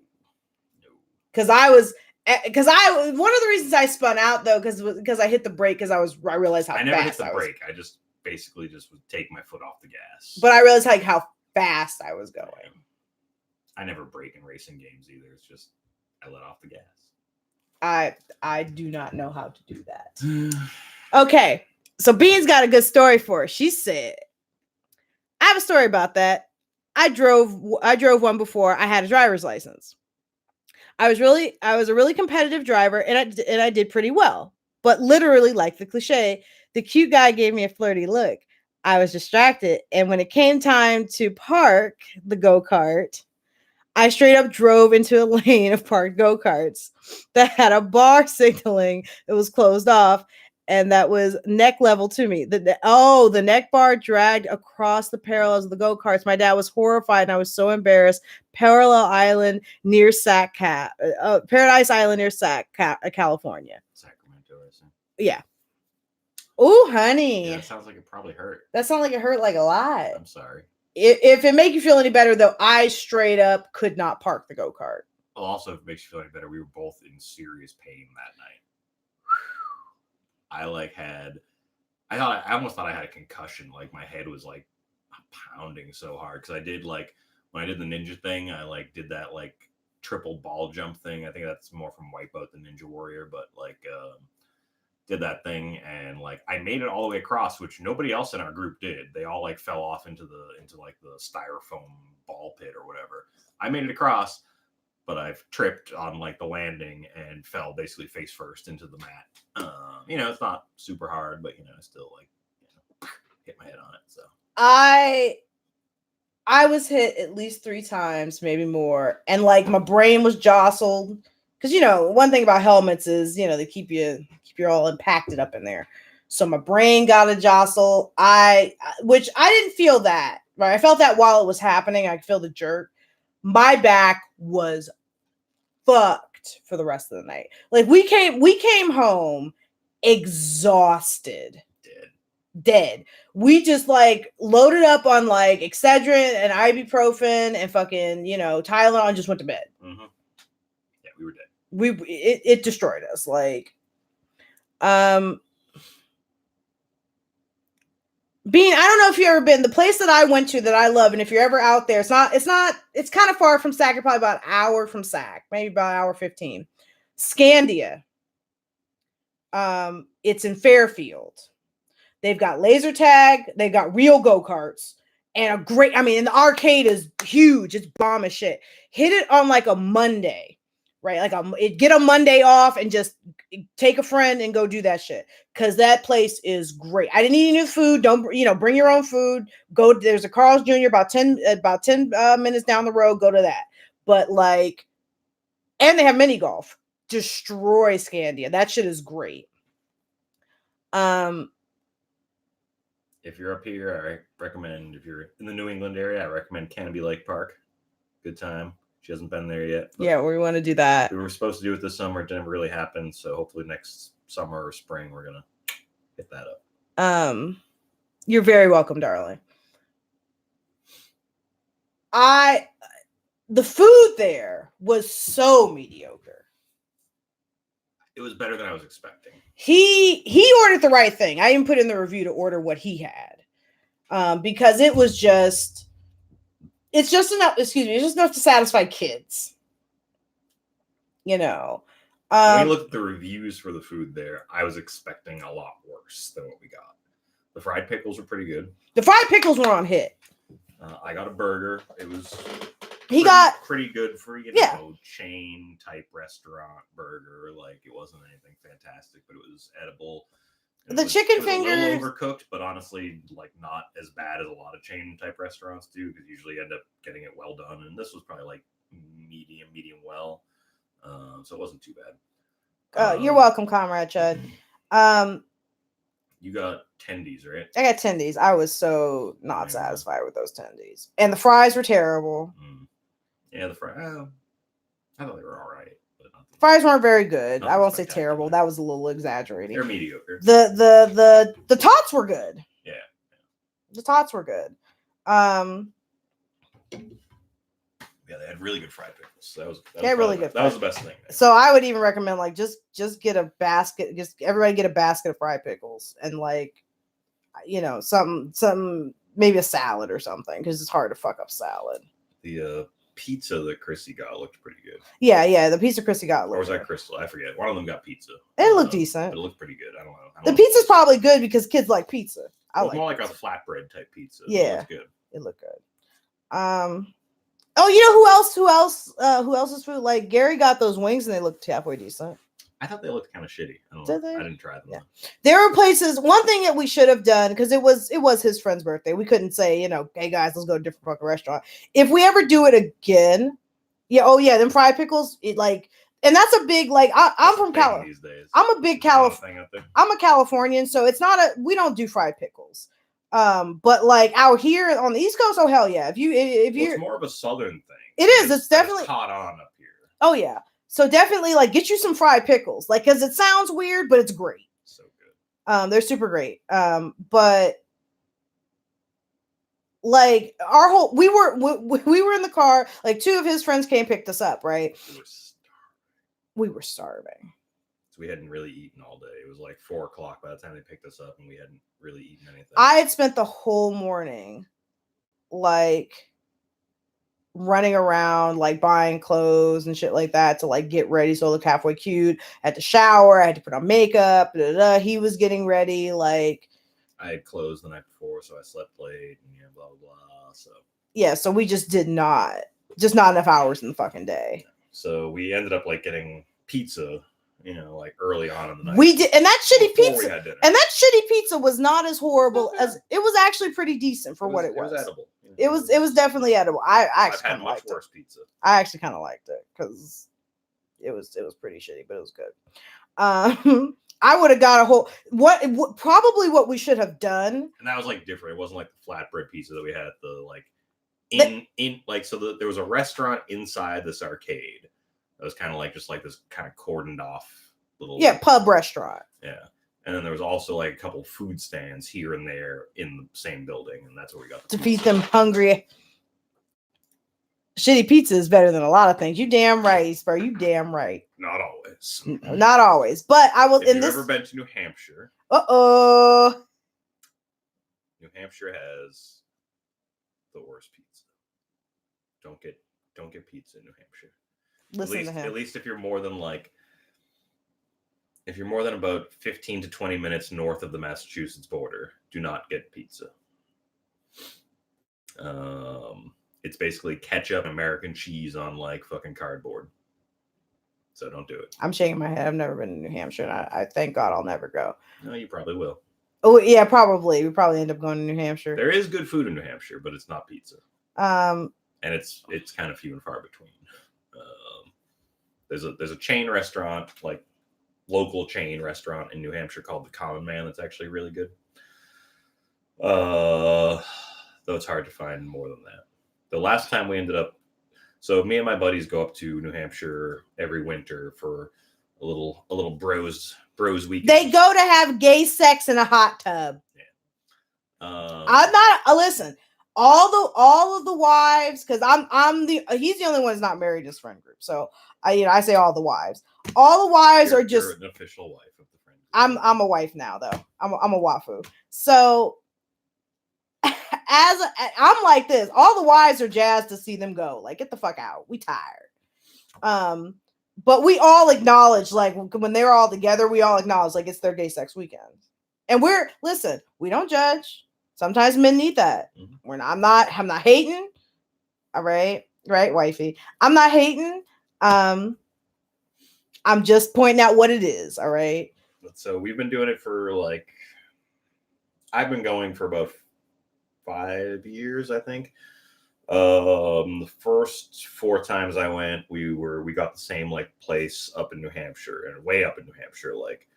Because one of the reasons I spun out though, because I hit the brake, because I realized how fast I was. I never hit the brake. I just basically just would take my foot off the gas. But I realized like how fast I was going. I never brake in racing games either. It's just I let off the gas. I do not know how to do that. Okay, so Bean's got a good story for us. She said, I have a story about that. I drove one before I had a driver's license. I was a really competitive driver, and I did pretty well. But literally, like the cliche, the cute guy gave me a flirty look. I was distracted, and when it came time to park the go-kart, I straight up drove into a lane of parked go-karts that had a bar signaling it was closed off, and that was neck level to me. The neck bar dragged across the parallels of the go-karts. My dad was horrified, and I was so embarrassed. Paradise Island near California. Sacramento, I assume. Yeah. Oh, honey. Yeah, it sounds like it probably hurt. That sounds like it hurt like a lot. I'm sorry. If it make you feel any better, though, I straight up could not park the go-kart. Well, also, if it makes you feel any better, we were both in serious pain that night. I almost thought I had a concussion. Like my head was like pounding so hard because I did like when I did the ninja thing, I like did that like triple ball jump thing. I think that's more from Wipeout than Ninja Warrior, but like did that thing and like I made it all the way across, which nobody else in our group did. They all like fell off into like the styrofoam ball pit or whatever. I made it across, but I've tripped on like the landing and fell basically face first into the mat. It's not super hard, but I still like hit my head on it. So I was hit at least 3 times, maybe more, and like my brain was jostled because one thing about helmets is they keep you all impacted up in there. So my brain got a jostle. Which I didn't feel that, right? I felt that while it was happening. I could feel the jerk. My back was fucked for the rest of the night. Like we came home exhausted. Dead. We just like loaded up on like Excedrin and ibuprofen and fucking, Tylenol and just went to bed. Mm-hmm. Yeah, we were dead. It destroyed us. Like, Bean, I don't know if you've ever been the place that I went to that I love, and if you're ever out there, it's kind of far from Sac, probably about an hour from Sac, maybe about an hour 15. Scandia. It's in Fairfield. They've got laser tag, they've got real go-karts, and and the arcade is huge. It's bomb as shit. Hit it on like a Monday, right? Like get a Monday off and just take a friend and go do that shit. Cause that place is great. I didn't eat any food. Don't, bring your own food. There's a Carl's Jr. about 10 minutes down the road. Go to that. But like, and they have mini golf. Destroy Scandia. That shit is great. If you're up here, I recommend, if you're in the New England area, I recommend Canopy Lake Park. Good time. She hasn't been there yet. Yeah, we want to do that. We were supposed to do it this summer. It never really happened. So hopefully next summer or spring, we're going to hit that up. You're very welcome, darling. The food there was so mediocre. It was better than I was expecting. He ordered the right thing. I even put in the review to order what he had. Because it's just enough to satisfy kids. When you look at the reviews for the food there, I was expecting a lot worse than what we got. The fried pickles were pretty good. The fried pickles were on hit. I got a burger. It was pretty good for chain type restaurant burger. Like it wasn't anything fantastic, but it was edible. The chicken fingers a little overcooked, but honestly, like not as bad as a lot of chain type restaurants do, because usually end up getting it well done. And this was probably like medium well, so it wasn't too bad. You're welcome, Comrade Chud. You got tendies, right? I got tendies. I was so not satisfied with those tendies, and the fries were terrible. Yeah, the fries. I thought they were all right, but fries weren't very good. I won't say terrible. That was a little exaggerating. They're mediocre. The tots were good. Yeah. The tots were good. Yeah, they had really good fried pickles. That was the best thing. So I would even recommend like just get a basket. Just everybody get a basket of fried pickles and like, something maybe a salad or something, because it's hard to fuck up salad. The pizza that Chrissy got looked pretty good. Yeah, the pizza Chrissy got. Or was that Crystal? I forget. One of them got pizza. It looked decent. But it looked pretty good. I don't know. The pizza's probably good because kids like pizza. It was more like a flatbread type pizza. Yeah, it looked good. It looked good. Oh, who else's food? Like Gary got those wings and they looked halfway decent. I thought they looked kind of shitty. I didn't try them. Yeah. There were places. One thing that we should have done, because it was his friend's birthday. We couldn't say, hey guys, let's go to a different fucking restaurant. If we ever do it again, Yeah. Oh yeah. Them fried pickles. And that's a big I'm from California. these days. I'm a big I'm a Californian, so it's not we don't do fried pickles. But like out here on the East Coast, oh hell yeah! If you're it's more of a Southern thing. It is. It's definitely caught on up here. Oh yeah. So definitely like get you some fried pickles, like because it sounds weird, but it's great. So good. They're super great. But like our whole we were in the car. Like 2 of his friends came picked us up. Right. We were starving. So we hadn't really eaten all day. It was like 4:00 by the time they picked us up, and we hadn't really eaten anything. I had spent the whole morning like running around, like buying clothes and shit like that to like get ready so I look halfway cute. I had to shower. I had to put on makeup. He was getting ready. Like I had clothes the night before, so I slept late and blah blah blah. So yeah, so we just not enough hours in the fucking day. So we ended up like getting pizza, like early on in the night. We did, and that shitty pizza was not as horrible as it was. Actually, pretty decent for what it was. It was edible. It was definitely edible. I've had much worse pizza. I actually kind of liked it because it was pretty shitty, but it was good. I would have got a whole probably what we should have done. And that was like different. It wasn't like the flatbread pizza that we had at the like there was a restaurant inside this arcade. It was kind of like just like this kind of cordoned off little pub restaurant. Yeah. And then there was also like a couple food stands here and there in the same building, and that's where we got to feed them hungry. Shitty pizza is better than a lot of things. You damn right, bro. You damn right. Not always. Not always. But I will. If you've ever been to New Hampshire? New Hampshire has the worst pizza. Don't get pizza in New Hampshire. Listen to him. At least if you're more than about 15 to 20 minutes north of the Massachusetts border, do not get pizza. It's basically ketchup and American cheese on like fucking cardboard. So don't do it. I'm shaking my head. I've never been to New Hampshire, and I thank God I'll never go. No, you probably will. Oh yeah, probably. We probably end up going to New Hampshire. There is good food in New Hampshire, but it's not pizza. And it's kind of few and far between. There's a chain restaurant, like local chain restaurant in New Hampshire called the Common Man that's actually really good. Though it's hard to find more than that. The last time we ended up, so me and my buddies go up to New Hampshire every winter for a little bros weekend. They go to have gay sex in a hot tub. Yeah. I'm not. Listen, all of the wives, because he's the only one who's not married in his friend group. So I say all the wives. All the wives are just an official wife of the friend group. I'm a wife now though. I'm a wafu. So I'm like this, all the wives are jazzed to see them go. Like, get the fuck out. We tired. But we all acknowledge, like, when they're all together, we all acknowledge, like, it's their gay sex weekend. And listen, we don't judge. Sometimes men need that. Mm-hmm. I'm not hating. All right, wifey. I'm not hating. I'm just pointing out what it is. All right. So we've been doing it for I've been going for about 5 years, I think. The first 4 times I went, we got the same like place up in New Hampshire, and way up in New Hampshire, like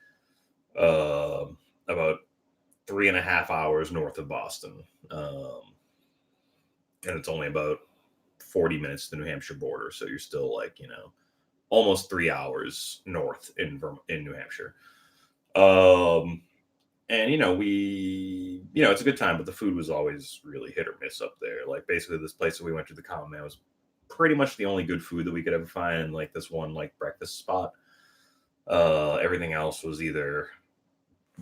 about 3.5 hours north of Boston. And it's only about 40 minutes to the New Hampshire border, so you're still like, almost 3 hours north in New Hampshire. And it's a good time, but the food was always really hit or miss up there. Like, basically this place that we went to, the Common Man, was pretty much the only good food that we could ever find. And like this one like breakfast spot, everything else was either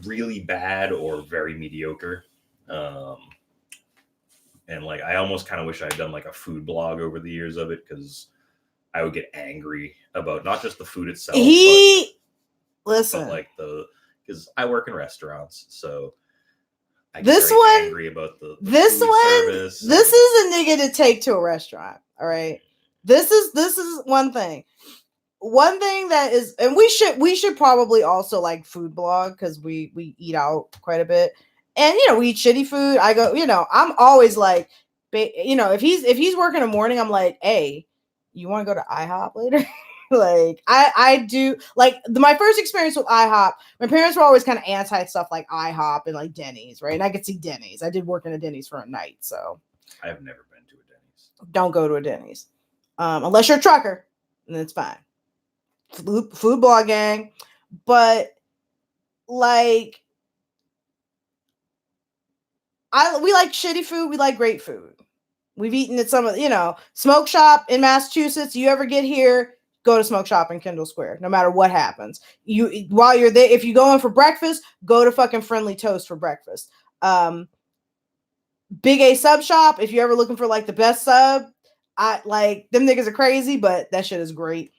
really bad or very mediocre. And like I almost kind of wish I had done like a food blog over the years of it, because I would get angry about not just the food itself, but like because I work in restaurants, so I get angry about the food service. This is a nigga to take to a restaurant. All right, this is one thing. One thing that is, and we should probably also like food blog, because we eat out quite a bit, and we eat shitty food. I go, I'm always like, if he's working in the morning, I'm like, hey, You want to go to IHOP later? Like I do like my first experience with IHOP. My parents were always kind of anti stuff like IHOP and like Denny's, right? And I could see Denny's. I did work in a Denny's for a night, so I have never been to a Denny's. don't go to a Denny's unless you're a trucker, and it's fine. Food blog gang, but like we like shitty food. We like great food. We've eaten at some of Smoke Shop in Massachusetts. You ever get here? Go to Smoke Shop in Kendall Square, no matter what happens. While you're there, if you go in for breakfast, go to fucking Friendly Toast for breakfast. Big A Sub Shop, if you're ever looking for like the best sub, I like them niggas are crazy, but that shit is great.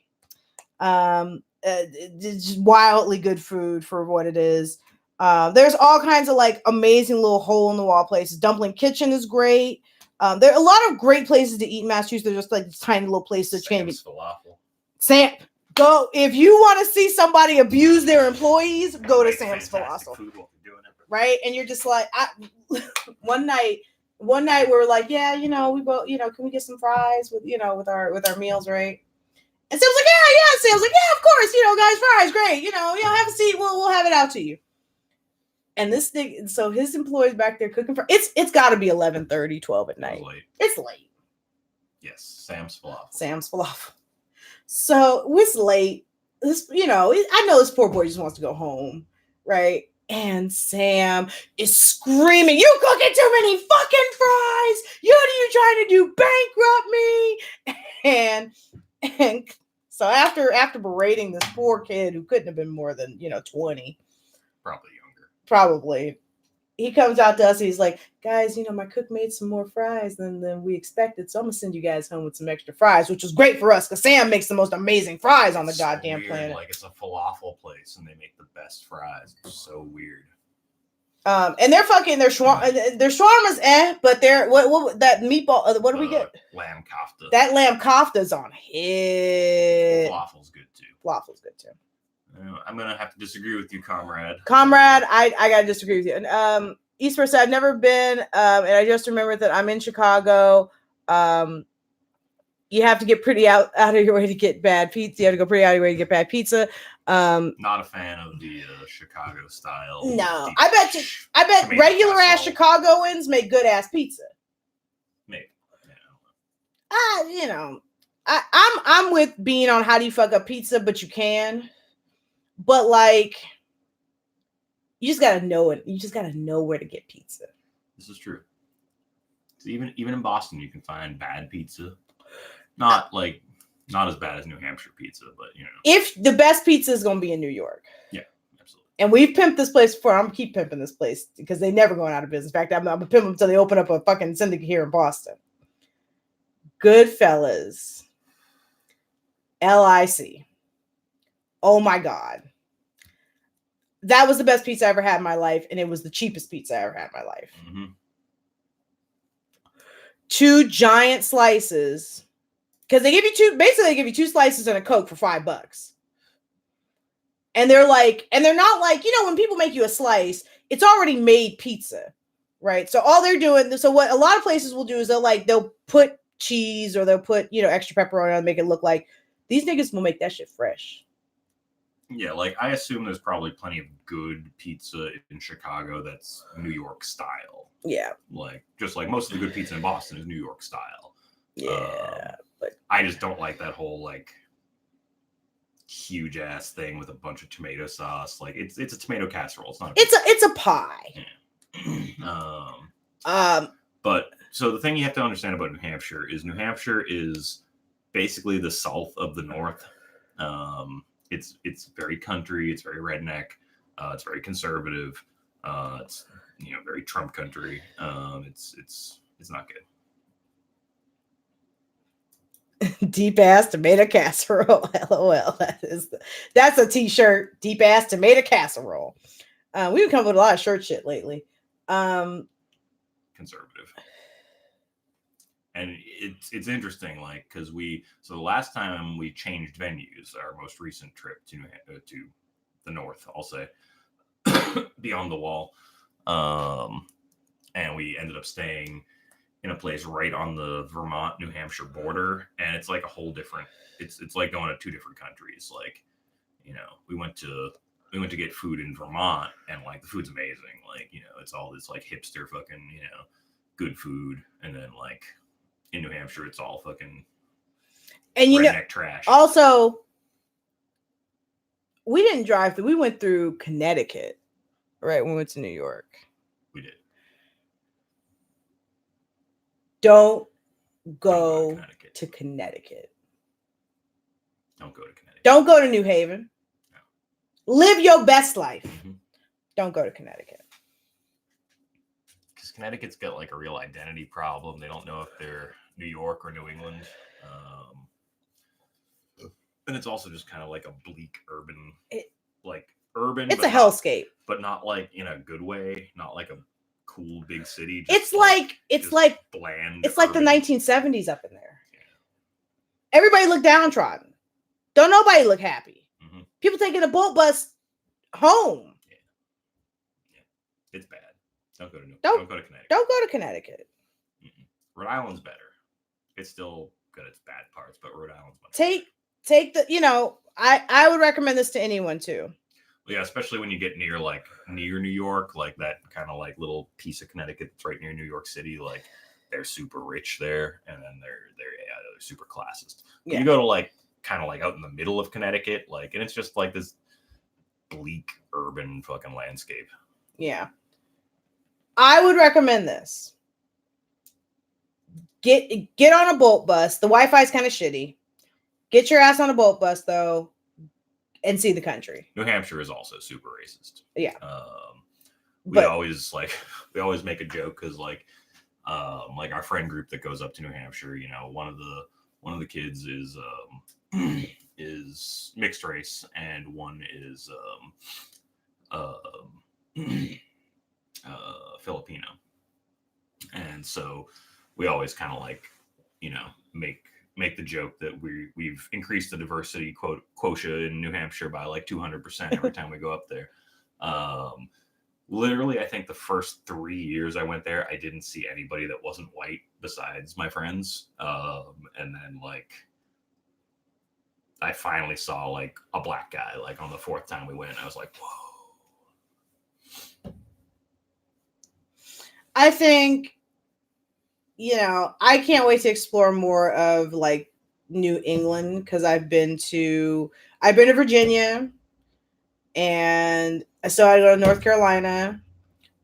It's just wildly good food for what it is. There's all kinds of like amazing little hole in the wall places. Dumpling Kitchen is great. There are a lot of great places to eat in Massachusetts. They're just like tiny little places. Sam's falafel. Go if you want to see somebody abuse their employees, go to Sam's Falafel. Right? And you're just like, one night we were like, yeah, we both, can we get some fries with our meals, right? And Sam's like, yeah. Sam's like, yeah, of course, guys, fries, great. Have a seat. We'll have it out to you. And this thing, so his employees back there cooking for it's got to be 11:30, 12 at night. It's late. Yes, Sam's Falafel. So it's late. This, I know this poor boy just wants to go home, right? And Sam is screaming, "You cooking too many fucking fries! You trying to do bankrupt me?" And so after berating this poor kid who couldn't have been more than 20, probably. He comes out to us. He's like, guys, my cook made some more fries than we expected. So I'm going to send you guys home with some extra fries, which was great for us because Sam makes the most amazing fries on the goddamn planet. Like it's a falafel place and they make the best fries. It's so weird. And their shawarma's but what that meatball, what do we get? Lamb kofta. That lamb kofta's on hit. Falafel's good too. I'm gonna have to disagree with you, comrade. I gotta disagree with you. And East West, I've never been, and I just remembered that I'm in Chicago. You have to get pretty out of your way to get bad pizza. You have to go pretty out of your way to get bad pizza. Not a fan of the Chicago style. No, I bet regular ass Chicagoans make good ass pizza. Maybe. I'm with being on how do you fuck up pizza, but you can. But like, you just gotta know it. You just gotta know where to get pizza. This is true. So even in Boston, you can find bad pizza. Not as bad as New Hampshire pizza, but if the best pizza is gonna be in New York. Yeah, absolutely. And we've pimped this place before. I'm gonna keep pimping this place because they never going out of business. In fact, I'm gonna pimp them until they open up a fucking syndicate here in Boston. Goodfellas. LIC. Oh my God. That was the best pizza I ever had in my life, and it was the cheapest pizza I ever had in my life. Mm-hmm. 2 giant slices, because they give you 2 slices and a Coke for $5. And they're not like, when people make you a slice, it's already made pizza, right? So all they're doing, so what a lot of places will do is they'll put cheese or they'll put, extra pepperoni on and make it look like these niggas will make that shit fresh. Yeah, like I assume there's probably plenty of good pizza in Chicago that's New York style. Yeah. Like, just like most of the good pizza in Boston is New York style. Yeah. But I just don't like that whole, like, huge ass thing with a bunch of tomato sauce. Like, it's a tomato casserole. It's not it's a pie. Yeah. But so the thing you have to understand about New Hampshire is basically the south of the north. It's very country. It's very redneck. It's very conservative. It's very Trump country. It's not good. Deep ass tomato casserole. LOL. That's a t-shirt. Deep ass tomato casserole. We've come up with a lot of shirt shit lately. Conservative. And it's interesting, like, because the last time we changed venues, our most recent trip to the north, I'll say, beyond the wall, and we ended up staying in a place right on the Vermont-New Hampshire border, and it's like a whole different. It's like going to two different countries. Like, we went to get food in Vermont, and like the food's amazing. Like, it's all this like hipster fucking good food, and then like in New Hampshire, it's all fucking and redneck trash. Also, we didn't drive through. We went through Connecticut, right? When we went to New York. We did. Don't go to Connecticut. Don't go to Connecticut. Don't go to New Haven. No. Live your best life. Mm-hmm. Don't go to Connecticut. Because Connecticut's got like a real identity problem. They don't know if they're New York or New England. And it's also just kind of like a bleak urban. It's a hellscape. But not like in a good way. Not like a cool big city. It's like bland. It's like the 1970s up in there. Yeah. Everybody looked downtrodden. Don't nobody look happy. Mm-hmm. People taking a boat bus home. Yeah. It's bad. Don't go to Connecticut. Don't go to Connecticut. Mm-mm. Rhode Island's better. It's still got its bad parts, but Rhode Island's much better. Take the, I would recommend this to anyone too. Yeah, especially when you get near New York, like that kind of like little piece of Connecticut that's right near New York City. Like they're super rich there, and then they're super classist. Yeah. You go to like kind of like out in the middle of Connecticut, like, and it's just like this bleak urban fucking landscape. Yeah, I would recommend this. Get on a boat bus. The Wi-Fi is kind of shitty. Get your ass on a boat bus though. And see the country. New Hampshire is also super racist. Yeah. We always make a joke because like our friend group that goes up to New Hampshire, one of the kids is is mixed race and one is Filipino, and so we always kind of like make the joke that we've increased the diversity quotient in New Hampshire by like 200% every time we go up there. Literally, I think the first 3 years I went there, I didn't see anybody that wasn't white besides my friends. And then like I finally saw like a black guy like on the fourth time we went. I was like, whoa. I think, I can't wait to explore more of like New England because I've been to Virginia, and so I go to North Carolina,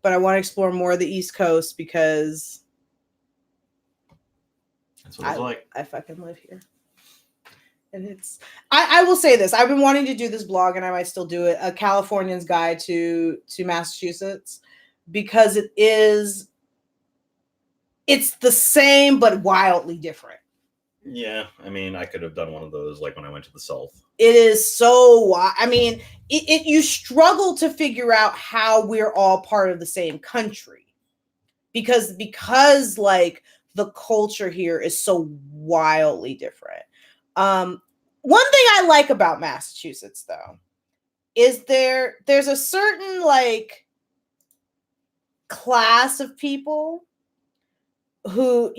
but I want to explore more of the East Coast because that's what it's like. I fucking live here. And it's I will say this. I've been wanting to do this blog, and I might still do it, a Californian's Guide to Massachusetts, because it's the same but wildly different. Yeah, I mean, I could have done one of those like when I went to the South. It is so, I mean, you struggle to figure out how we're all part of the same country because like the culture here is so wildly different. One thing I like about Massachusetts though is there's a certain like class of people who,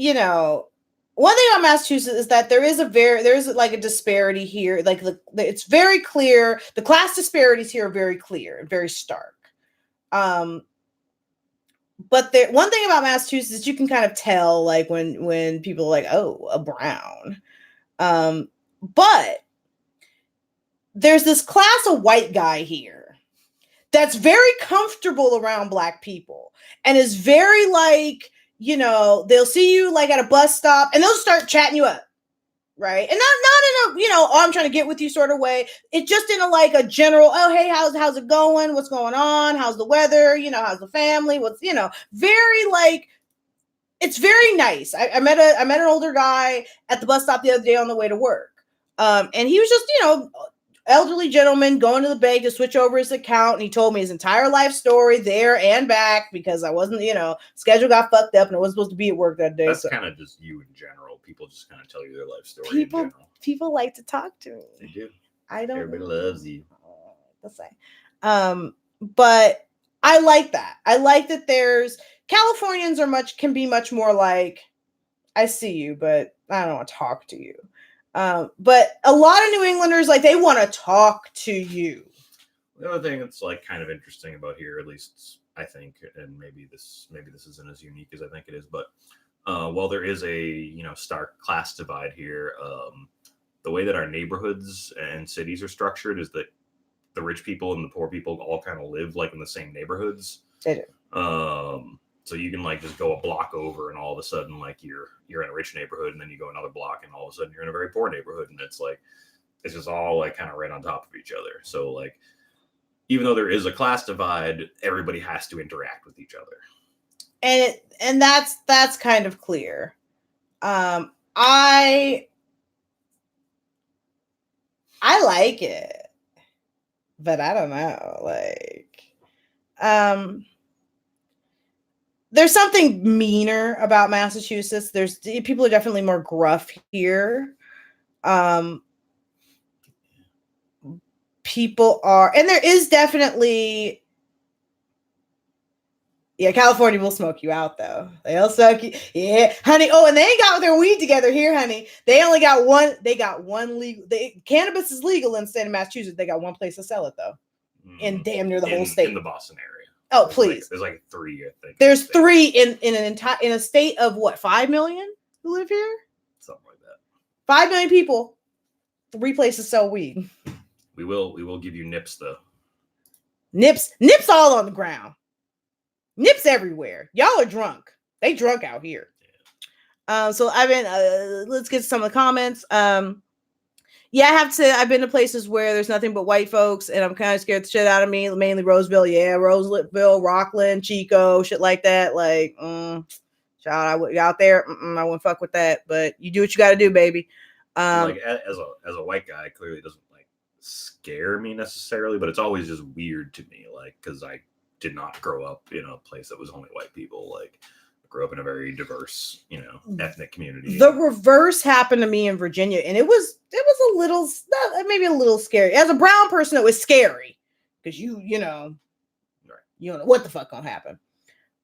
one thing about Massachusetts is that there's like a disparity here. Like it's very clear. The class disparities here are very clear and very stark. But one thing about Massachusetts is you can kind of tell like when people are like, oh, a brown. But there's this class of white guy here that's very comfortable around black people and is very like, they'll see you like at a bus stop and they'll start chatting you up, right? And not in a, oh, I'm trying to get with you sort of way. It's just in a like a general, oh, hey, how's it going? What's going on? How's the weather? How's the family? What's, very like, it's very nice. I met an older guy at the bus stop the other day on the way to work. And he was just, elderly gentleman going to the bank to switch over his account, and he told me his entire life story there and back because I wasn't, schedule got fucked up and I wasn't supposed to be at work that day. That's kind of just you in general. People just kind of tell you their life story in general. People like to talk to me. They do. I don't. Everybody loves you. Let's say. But I like that. I like that Californians can be much more like I see you, but I don't want to talk to you. But a lot of New Englanders, like, they want to talk to you. The other thing that's like kind of interesting about here, at least I think, and maybe this isn't as unique as I think it is, but while there is a stark class divide here, the way that our neighborhoods and cities are structured is that the rich people and the poor people all kind of live like in the same neighborhoods. They do. So you can like just go a block over, and all of a sudden like you're in a rich neighborhood, and then you go another block, and all of a sudden you're in a very poor neighborhood, and it's just all like kind of right on top of each other. So like, even though there is a class divide, everybody has to interact with each other. And that's kind of clear. I like it, but I don't know. Like, there's something meaner about Massachusetts. People are definitely more gruff here. People are, and there is definitely, yeah, California will smoke you out though. They'll suck you, yeah, honey. Oh, and they ain't got their weed together here, honey. They only got one. They got one legal. Cannabis is legal in the state of Massachusetts. They got one place to sell it though, in damn near the whole state, in the Boston area. Oh, please. There's like 3, I think. There's 3 in a state of what, 5 million who live here? Something like that. 5 million people, 3 places sell weed. We will give you nips though. Nips all on the ground. Nips everywhere. Y'all are drunk. They drunk out here. Yeah. So I've been. Let's get to some of the comments. Yeah, I have to say I've been to places where there's nothing but white folks, and I'm kind of scared the shit out of me. Mainly Roseville, yeah, Roseville, Rockland, Chico, shit like that. Like, child, out there, I wouldn't fuck with that. But you do what you got to do, baby. Like as a white guy, it clearly doesn't like scare me necessarily, but it's always just weird to me, like because I did not grow up in a place that was only white people. Like, I grew up in a very diverse, ethnic community. The reverse happened to me in Virginia, and it was a little, maybe a little scary. As a brown person, it was scary because you know what the fuck gonna happen.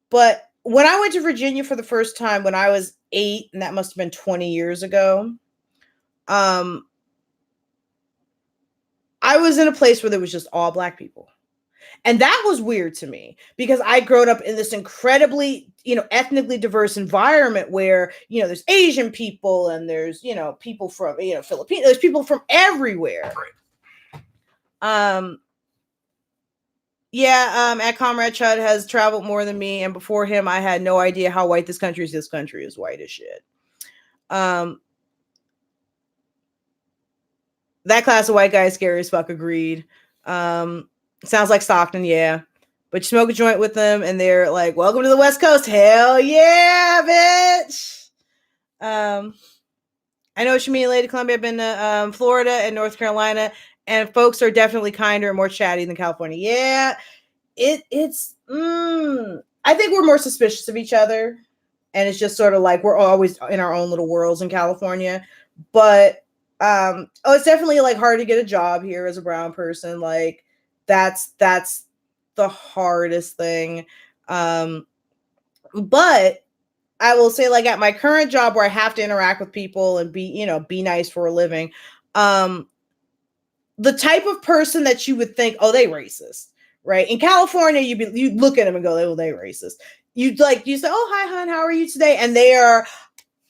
But when I went to Virginia for the first time when I was 8, and that must have been 20 years ago, I was in a place where there was just all black people. And that was weird to me because I grew up in this incredibly, ethnically diverse environment where, there's Asian people and there's, people from, Filipino, there's people from everywhere. Right. At Comrade Chud has traveled more than me. And before him, I had no idea how white this country is. This country is white as shit. That class of white guy is scary as fuck. Agreed. Sounds like Stockton, yeah. But you smoke a joint with them, and they're like, "Welcome to the West Coast." Hell yeah, bitch. I know what you mean, LadyColumbia. I've been to Florida and North Carolina, and folks are definitely kinder and more chatty than California. Yeah, it's. I think we're more suspicious of each other, and it's just sort of like we're always in our own little worlds in California. But it's definitely like hard to get a job here as a brown person. Like that's the hardest thing. But I will say, like at my current job where I have to interact with people and be nice for a living, the type of person that you would think, oh, they racist, right? In California, you look at them and go, oh, they racist. You say, oh, hi, hon, how are you today? And they are,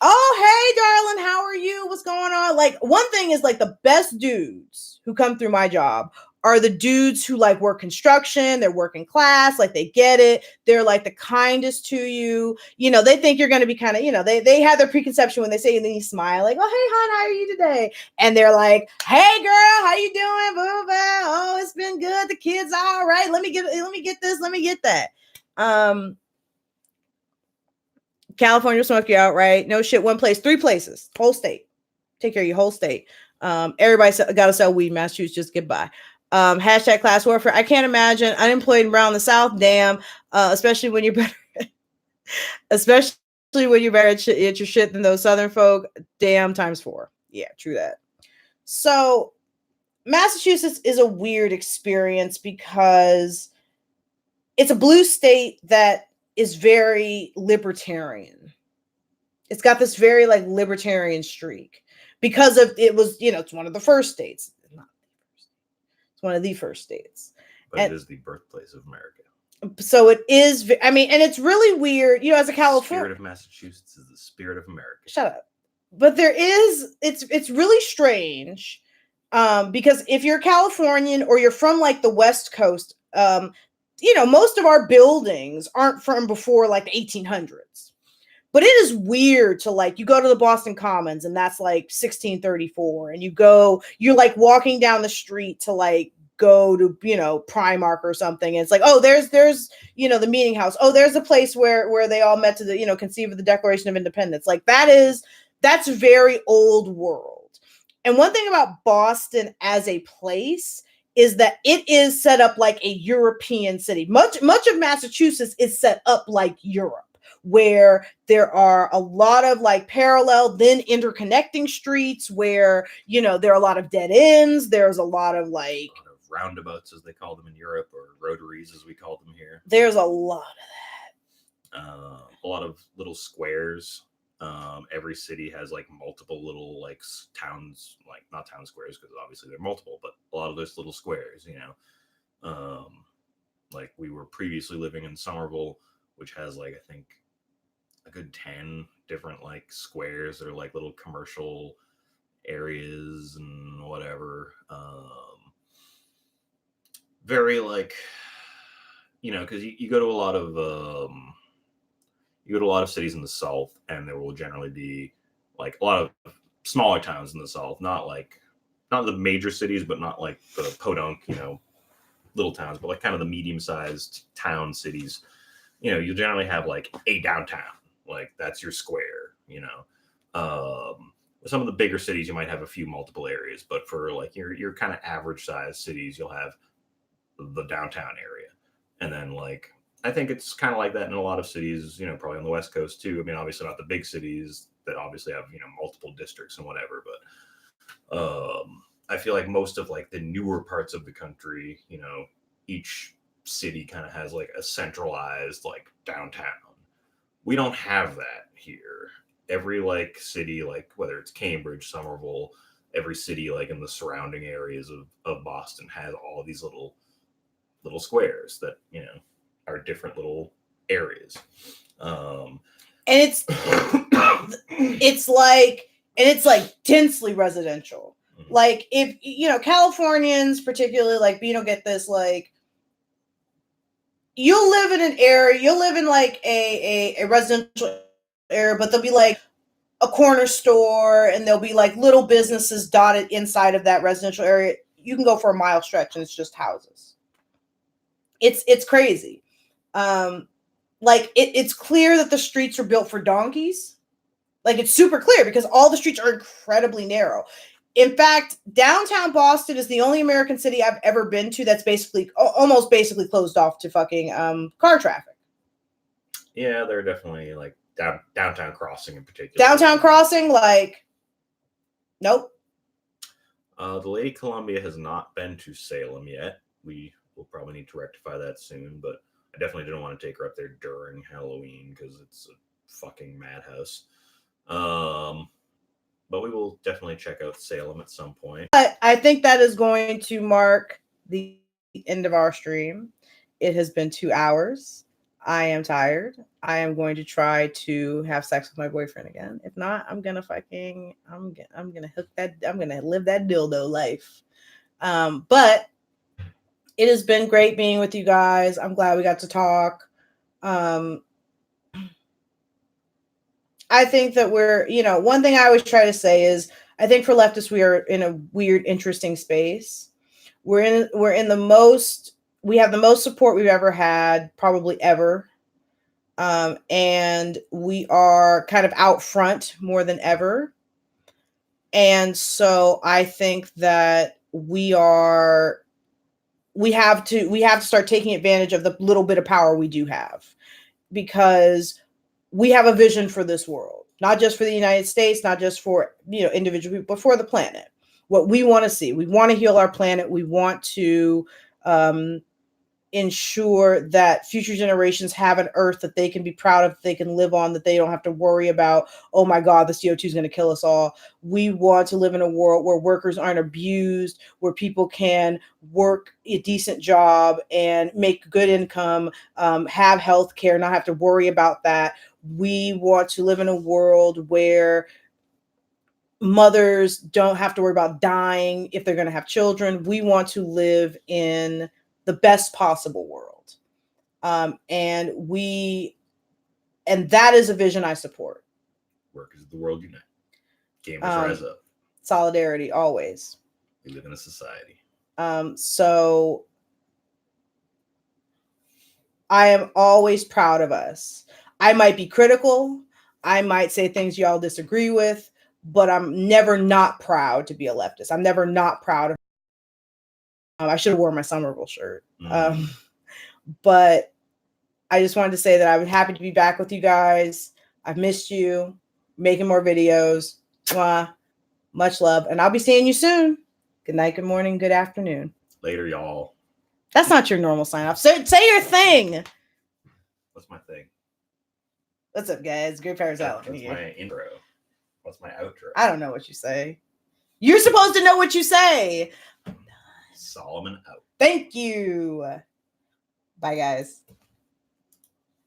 oh, hey, darling, how are you? What's going on? Like, one thing is like the best dudes who come through my job are the dudes who like work construction, they're working class, like they get it. They're like the kindest to you. They think you're going to be kind of, they have their preconception when they say, and then you smile like, oh, hey, hon, how are you today? And they're like, hey, girl, how you doing? Boo, boo. Oh, it's been good. The kids are all right. Let me get this. Let me get that. California will smoke you out, right? No shit. 1 place, 3 places, whole state. Take care of your whole state. Everybody got to sell weed. Massachusetts, just get by. Hashtag class warfare. I can't imagine unemployed and brown in the South. Damn. Especially when you're better at your shit than those Southern folk. Damn, ×4. Yeah, true that. So Massachusetts is a weird experience because it's a blue state that is very libertarian. It's got this very like libertarian streak because of it was, it's one of the first states. It's one of the first states. But it is the birthplace of America. So it is, and it's really weird, as a California. Spirit of Massachusetts is the spirit of America. Shut up. But it's really strange because if you're Californian or you're from like the West Coast, most of our buildings aren't from before like the 1800s. But it is weird to like, you go to the Boston Commons and that's like 1634, and you're like walking down the street to like go to, Primark or something. And it's like, oh, there's, the meeting house. Oh, there's a place where they all met to conceive of the Declaration of Independence. Like that's very old world. And one thing about Boston as a place is that it is set up like a European city. Much of Massachusetts is set up like Europe, where there are a lot of like parallel, then interconnecting streets where, there are a lot of dead ends. There's a lot of like roundabouts, as they call them in Europe, or rotaries, as we call them here. There's a lot of that. A lot of little squares. Every city has like multiple little like towns, like not town squares because obviously they're multiple, but a lot of those little squares, like we were previously living in Somerville, which has like I think a good 10 different like squares that are like little commercial areas and whatever. Very like, because you go to a lot of cities in the South, and there will generally be like a lot of smaller towns in the South, not the major cities, but not like the podunk, little towns, but like kind of the medium-sized town cities. You generally have like a downtown, like that's your square. Some of the bigger cities, you might have a few multiple areas, but for like your kind of average-sized cities, you'll have the downtown area, and then like I think it's kind of like that in a lot of cities, probably on the West Coast too. I mean, obviously not the big cities that obviously have, multiple districts and whatever, but I feel like most of like the newer parts of the country, each city kind of has like a centralized like downtown. We don't have that here. Every like city, like whether it's Cambridge, Somerville, every city like in the surrounding areas of Boston has all of these little squares that, are different little areas. And it's like densely residential. Mm-hmm. Like if, Californians particularly, like, get this, like, you'll live in an area, you'll live in like a residential area, but there'll be like a corner store and there'll be like little businesses dotted inside of that residential area. You can go for a mile stretch and it's just houses. It's crazy. Like it's clear that the streets are built for donkeys. Like it's super clear because all the streets are incredibly narrow. In fact, downtown Boston is the only American city I've ever been to that's almost basically closed off to fucking car traffic. Yeah, they're definitely like downtown Crossing in particular. Downtown Crossing, like, nope. The LadyColumbia has not been to Salem yet. We will probably need to rectify that soon, but I definitely didn't want to take her up there during Halloween because it's a fucking madhouse. But we will definitely check out Salem at some point. I think that is going to mark the end of our stream. It has been 2 hours. I am tired. I am going to try to have sex with my boyfriend again. If not, I'm gonna live that dildo life. But it has been great being with you guys. I'm glad we got to talk. I think that we're, one thing I always try to say is I think for leftists, we are in a weird, interesting space. We have the most support we've ever had, probably ever. And we are kind of out front more than ever. And so I think that we have to start taking advantage of the little bit of power we do have, because we have a vision for this world, not just for the United States, not just for, individual people, but for the planet. What we want to see, we want to heal our planet. We want to ensure that future generations have an earth that they can be proud of, that they can live on, that they don't have to worry about, oh my God, the CO2 is going to kill us all. We want to live in a world where workers aren't abused, where people can work a decent job and make good income, have health care, not have to worry about that. We want to live in a world where mothers don't have to worry about dying if they're going to have children. We want to live in the best possible world. And that is a vision I support. Workers of the world unite. Gamers rise up. Solidarity always. We live in a society. So I am always proud of us. I might be critical. I might say things y'all disagree with, but I'm never not proud to be a leftist. I'm never not proud of. I should have worn my Somerville shirt. But I just wanted to say that I'm happy to be back with you guys. I've missed you. Making more videos. Mwah. Much love. And I'll be seeing you soon. Good night, good morning, good afternoon. Later, y'all. That's not your normal sign off. Say your thing. What's my thing? What's up, guys? Great powers out. What's my intro? What's my outro? I don't know what you say. You're supposed to know what you say. Solomon out. Thank you. Bye, guys.